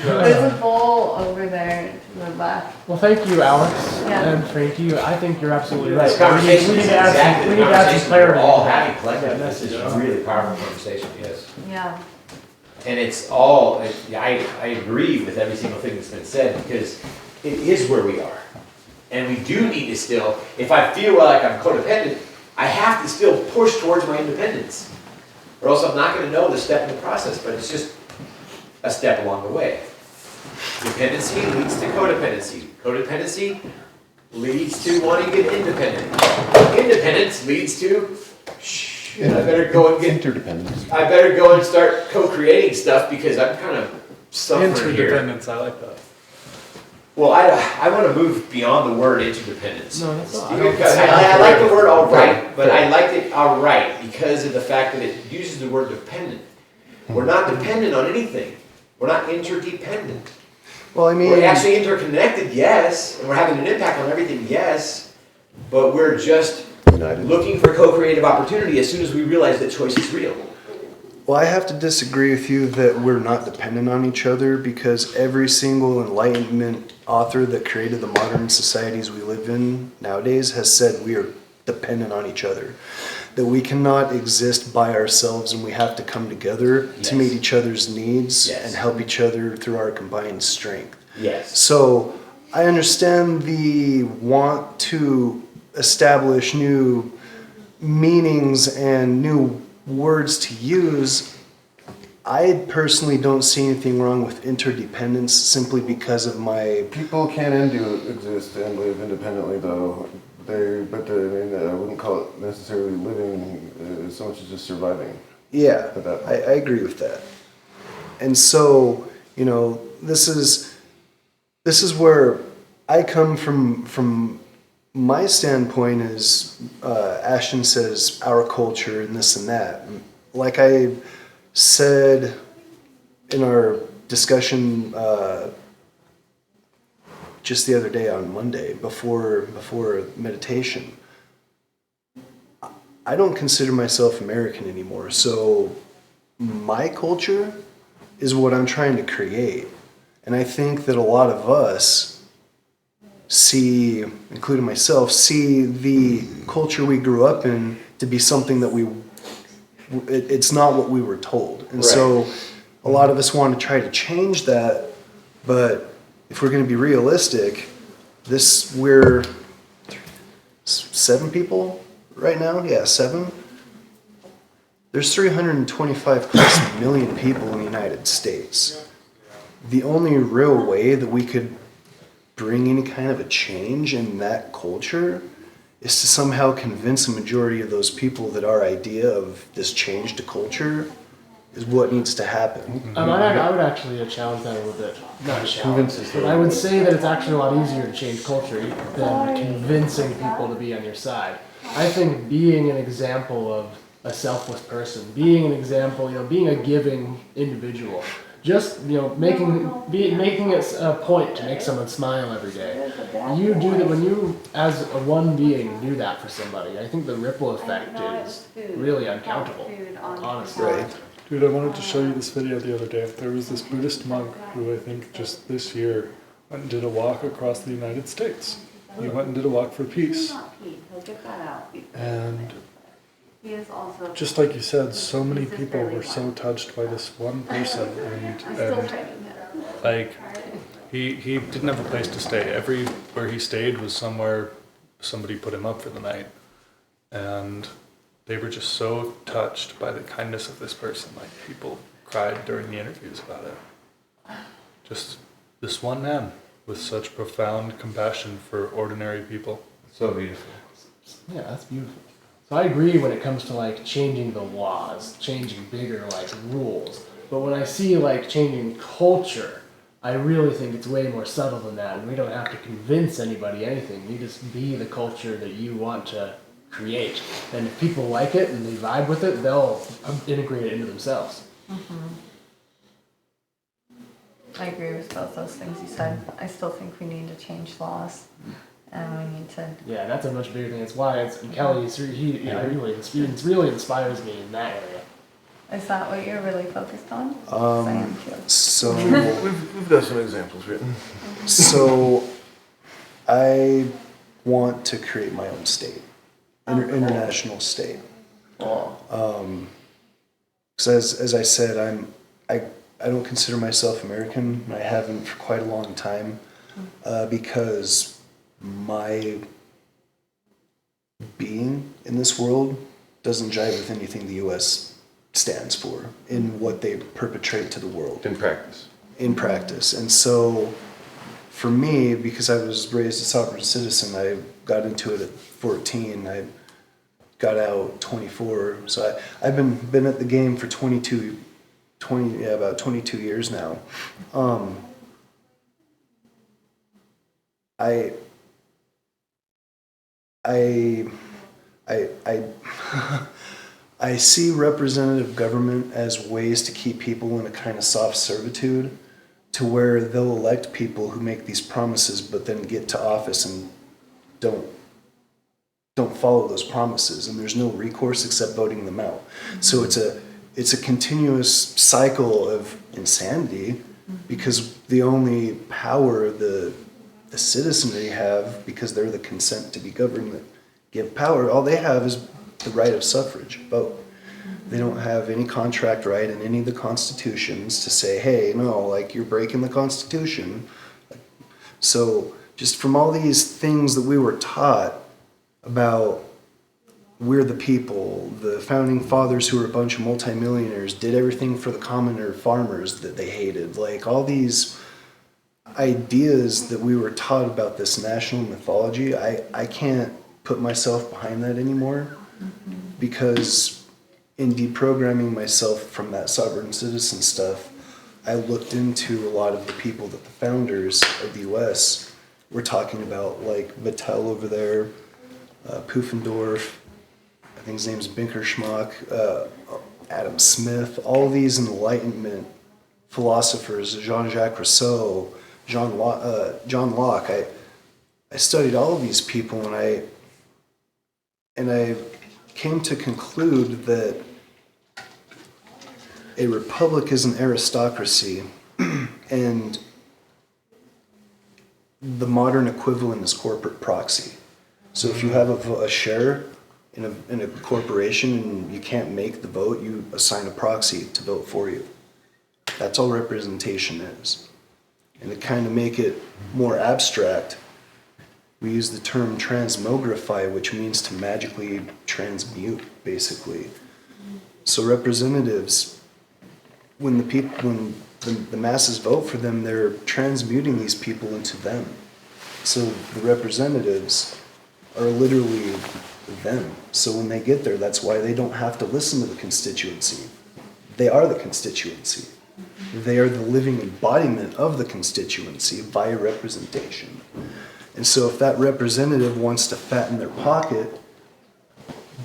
There's a bowl over there to the left. Well, thank you, Alex Yeah. and Frankie. I think you're absolutely right. This conversation we need is to add exactly some, the conversation clarity. we're all having to collectively. that This is message. a really powerful conversation, yes. Yeah. And it's all, I agree with every single thing that's been said because it is where we are. And we do need to still, if I feel like I'm codependent, I have to still push towards my independence. Or else I'm not going to know the step in the process, but it's just a step along the way. Dependency leads to codependency. Codependency leads to wanting to get independent. Independence leads to, I better go and get, Interdependence. I better go and start co-creating stuff because I'm kind of suffering here. Interdependence, I like that. Well, I want to move beyond the word interdependence. No, that's not. I like the word all right, but I liked it all right because of the fact that it uses the word dependent. We're not dependent on anything. We're not interdependent. Well, I mean, We're actually interconnected, yes, and we're having an impact on everything, yes, but we're just United. looking for co-creative opportunity as soon as we realize that choice is real. well, I have to disagree with you that we're not dependent on each other because every single Enlightenment author that created the modern societies we live in nowadays has said we are dependent on each other. That we cannot exist by ourselves and we have to come together to meet each other's needs and help each other through our combined strength. Yes. So I understand the want to establish new meanings and new words to use. I personally don't see anything wrong with interdependence simply because of my... People can and do exist and live independently, though. I mean, I wouldn't call it necessarily living so much as just surviving. Yeah, At that I point. agree with that. And so, you know, this is where I come from my standpoint is, Ashton says our culture and this and that. Like I said in our discussion just the other day on Monday before meditation, I don't consider myself American anymore. So my culture is what I'm trying to create. And I think that a lot of us see, including myself, see the culture we grew up in to be something that it's not what we were told. And so a lot of us want to try to change that, but if we're going to be realistic, we're 7 people right now? Yeah, 7. There's 325 plus million people in the United States. The only real way that we could bring any kind of a change in that culture is to somehow convince a majority of those people that our idea of this change to culture is what needs to happen. I would actually challenge that a little bit. Not challenge, but I would say that it's actually a lot easier to change culture than convincing people to be on your side. I think being an example of a selfless person, being an example, being a giving individual, just making it a point to make someone smile every day. You do that when you, as a one being, do that for somebody. I think the ripple effect is really uncountable, honestly. Right. Dude, I wanted to show you this video the other day. There was this Buddhist monk who I think just this year went and did a walk across the United States. He went and did a walk for peace. And just like you said, so many people were so touched by this one person, and Like, he didn't have a place to stay. Everywhere he stayed was somewhere somebody put him up for the night. And they were just so touched by the kindness of this person. Like, people cried during the interviews about it. Just this one man with such profound compassion for ordinary people. So beautiful. Yeah, that's beautiful. So I agree when it comes to changing the laws, changing bigger rules. But when I see changing culture, I really think it's way more subtle than that, and we don't have to convince anybody anything. You just be the culture that you want to create. And if people like it and they vibe with it, they'll integrate it into themselves. I agree with both those things you said. I still think we need to change laws, and we need to. Yeah, that's a much bigger thing. It's why Kelly. It really inspires me in that area. Is that what you're really focused on? I am too. So We've got some examples written. So I want to create my own state, international state. Because as I said, I don't consider myself American. I haven't for quite a long time, because my being in this world doesn't jive with anything the U.S. stands for in what they perpetrate to the world. In practice. In practice. And so for me, because I was raised a sovereign citizen, I got into it at 14. I got out 24. So I've been at the game for about 22 years now. I I see representative government as ways to keep people in a kind of soft servitude, to where they'll elect people who make these promises but then get to office and don't follow those promises, and there's no recourse except voting them out. So it's a continuous cycle of insanity, because the only power the citizenry have, because they're the consent to be governed that give power, all they have is the right of suffrage, vote. They don't have any contract right in any of the constitutions to say, hey, no, like, you're breaking the Constitution. So just from all these things that we were taught about, we're the people, the founding fathers who were a bunch of multimillionaires did everything for the commoner farmers that they hated, like all these ideas that we were taught about this national mythology, I can't put myself behind that anymore, because in deprogramming myself from that sovereign citizen stuff, I looked into a lot of the people that the founders of the US were talking about, like Vattel over there, Pufendorf, I think his name's Binkerschmack, Adam Smith, all these Enlightenment philosophers, Jean-Jacques Rousseau, John Locke. I studied all of these people, and I came to conclude that a republic is an aristocracy, and the modern equivalent is corporate proxy. So if you have a share in a corporation and you can't make the vote, you assign a proxy to vote for you. That's all representation is. And to kind of make it more abstract, we use the term transmogrify, which means to magically transmute, basically. So representatives, when the masses vote for them, they're transmuting these people into them. So the representatives are literally them. So when they get there, that's why they don't have to listen to the constituency. They are the constituency. They are the living embodiment of the constituency via representation. And so if that representative wants to fatten their pocket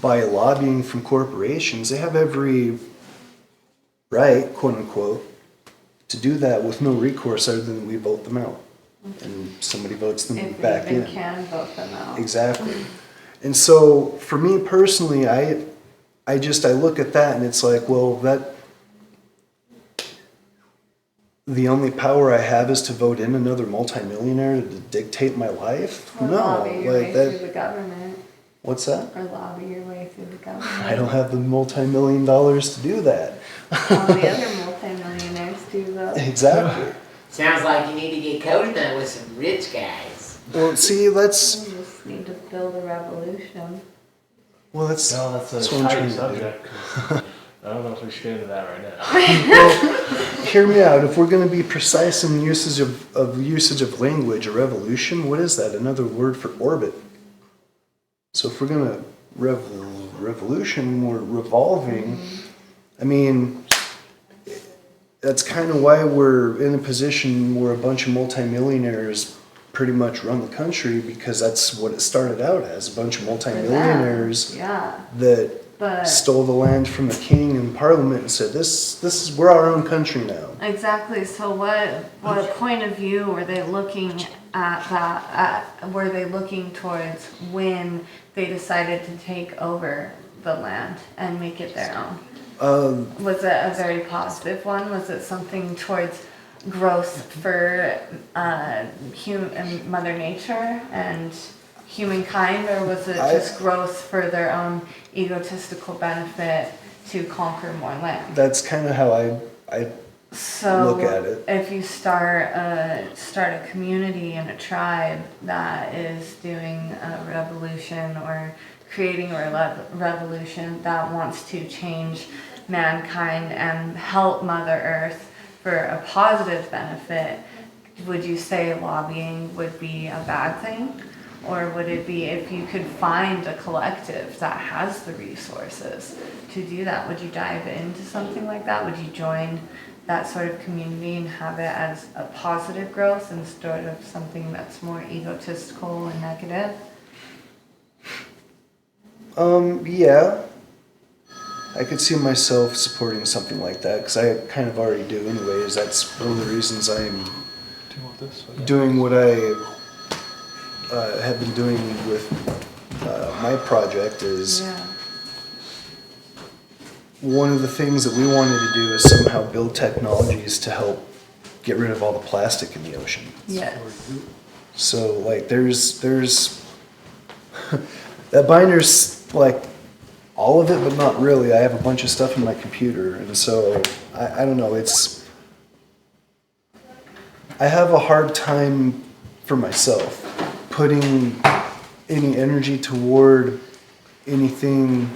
by lobbying from corporations, they have every right, quote unquote, to do that with no recourse other than we vote them out. And somebody votes them back in. If we can vote them out. Exactly. And so for me personally, I look at that and it's like, well, the only power I have is to vote in another multimillionaire to dictate my life? Or No, lobby your like way that. through the government. What's that? Or lobby your way through the government. I don't have the multi-million to do that. All the other multimillionaires do though. Exactly. Sounds like you need to get coded then with some rich guys. Well, see, We just need to build a revolution. that's No, that's what a I'm tight trying to do. subject. 'Cause I don't know if we should get into that right now. Well, hear me out. If we're going to be precise in usage of language, a revolution, what is that? Another word for orbit. So if we're going to revolution, we're revolving. I mean, that's kind of why we're in a position where a bunch of multimillionaires pretty much run the country, because that's what it started out as, a bunch of multimillionaires Yeah. that But stole the land from the king and parliament and said, this is, we're our own country now. exactly. So what point of view were they looking at that? Were they looking towards when they decided to take over the land and make it their own? Was it a very positive one? Was it something towards growth for Mother Nature and humankind, or was it just growth for their own egotistical benefit to conquer more land? That's kind of how I So look at it. if you start a community and a tribe that is doing a revolution or creating a revolution that wants to change mankind and help Mother Earth for a positive benefit, would you say lobbying would be a bad thing? Or would it be if you could find a collective that has the resources to do that? Would you dive into something like that? Would you join that sort of community and have it as a positive growth instead of something that's more egotistical and negative? Yeah. I could see myself supporting something like that because I kind of already do anyways. That's one of the reasons I'm Do you want this? Okay. doing what I have been doing with my project is Yeah. one of the things that we wanted to do is somehow build technologies to help get rid of all the plastic in the ocean. Yes. So like there's that binder's like all of it, but not really. I have a bunch of stuff in my computer, and so I don't know. I have a hard time for myself putting any energy toward anything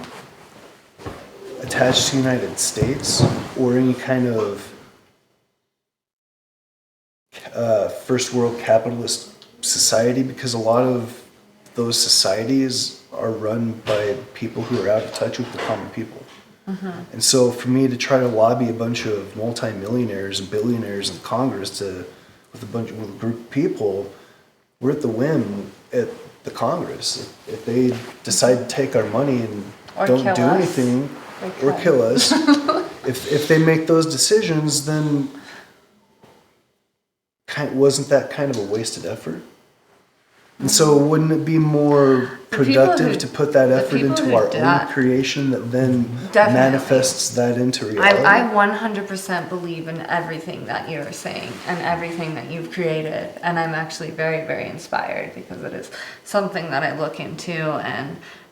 attached to the United States or any kind of first world capitalist society, because a lot of those societies are run by people who are out of touch with the common people. And so for me to try to lobby a bunch of multimillionaires and billionaires in Congress with a group of people, we're at the whim at the Congress. If they decide to take our money and Or don't kill do us. anything or kill us, if they make those decisions, then wasn't that kind of a wasted effort? And so wouldn't it be more productive to put that effort into our own creation that then manifests that into reality? I 100% believe in everything that you're saying and everything that you've created, and I'm actually very, very inspired because it is something that I look into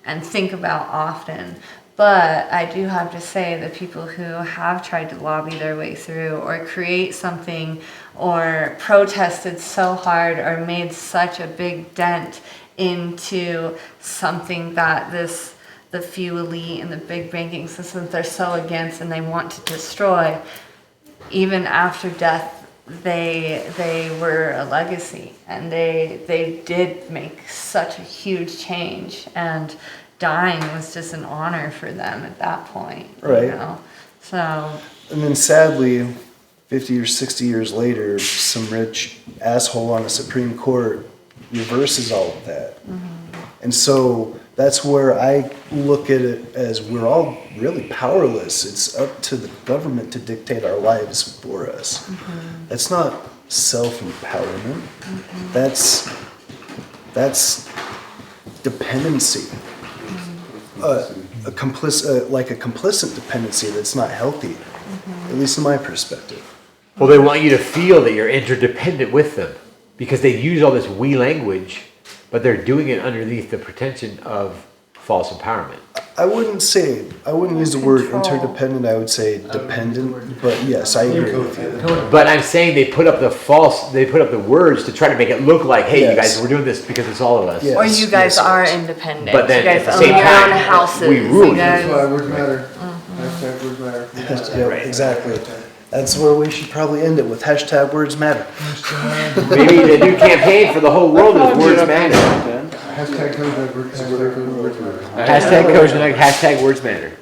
and think about often. But I do have to say that people who have tried to lobby their way through or create something or protested so hard or made such a big dent into something that the few elite and the big banking systems they're so against and they want to destroy, even after death, they were a legacy and they did make such a huge change, and dying was just an honor for them at that point. Right. You know? So. And then sadly, 50 or 60 years later, some rich asshole on the Supreme Court reverses all of that. And so that's where I look at it as we're all really powerless. It's up to the government to dictate our lives for us. That's not self-empowerment. That's dependency. Like a complicit dependency that's not healthy, at least in my perspective. Well, they want you to feel that you're interdependent with them because they use all this we language, but they're doing it underneath the pretension of false empowerment. I wouldn't use the word interdependent, I would say dependent, but yes, I agree with you. But I'm saying they put up the words to try to make it look like, hey, you guys, we're doing this because it's all of us. Yeah. Or you guys Yes, are yes. independent. But then you at guys the own same your time, own houses. we rule you guys, That's why words matter. Hashtag words matter. Yeah, exactly. That's where we should probably end it with hashtag words matter. Maybe the new campaign for the whole world is words matter. Hashtag words matter. Hashtag COZSNUG, hashtag words matter.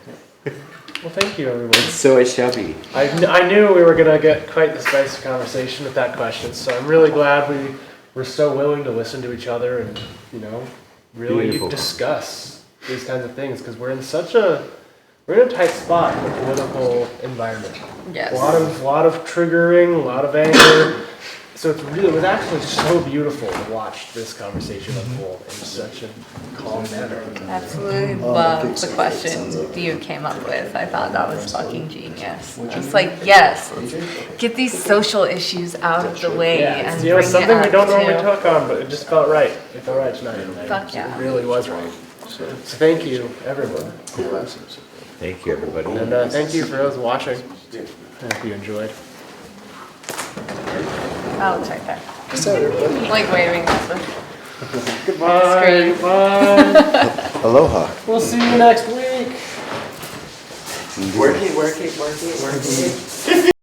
Well, thank you, everyone. So it shall be. I knew we were going to get quite the spicy conversation with that question, so I'm really glad we were so willing to listen to each other and, really Beautiful. discuss these kinds of things, because we're in a tight spot in the political environment. Yes. A lot of triggering, a lot of anger. So it was actually so beautiful to watch this conversation unfold in such a calm manner. Absolutely love the question you came up with. I thought that was fucking genius. Just like, yes, let's get these social issues out of the way Yeah, and it's, bring something it we up don't normally to. talk on, but it just felt right. It felt right tonight. Fuck yeah. It really was right. So thank you, everyone. Thank you, everybody. And thank you for those watching. I hope you enjoyed. Oh, it's right there. Like waving this way. Goodbye. Screen. Bye. Aloha. We'll see you next week. Work it.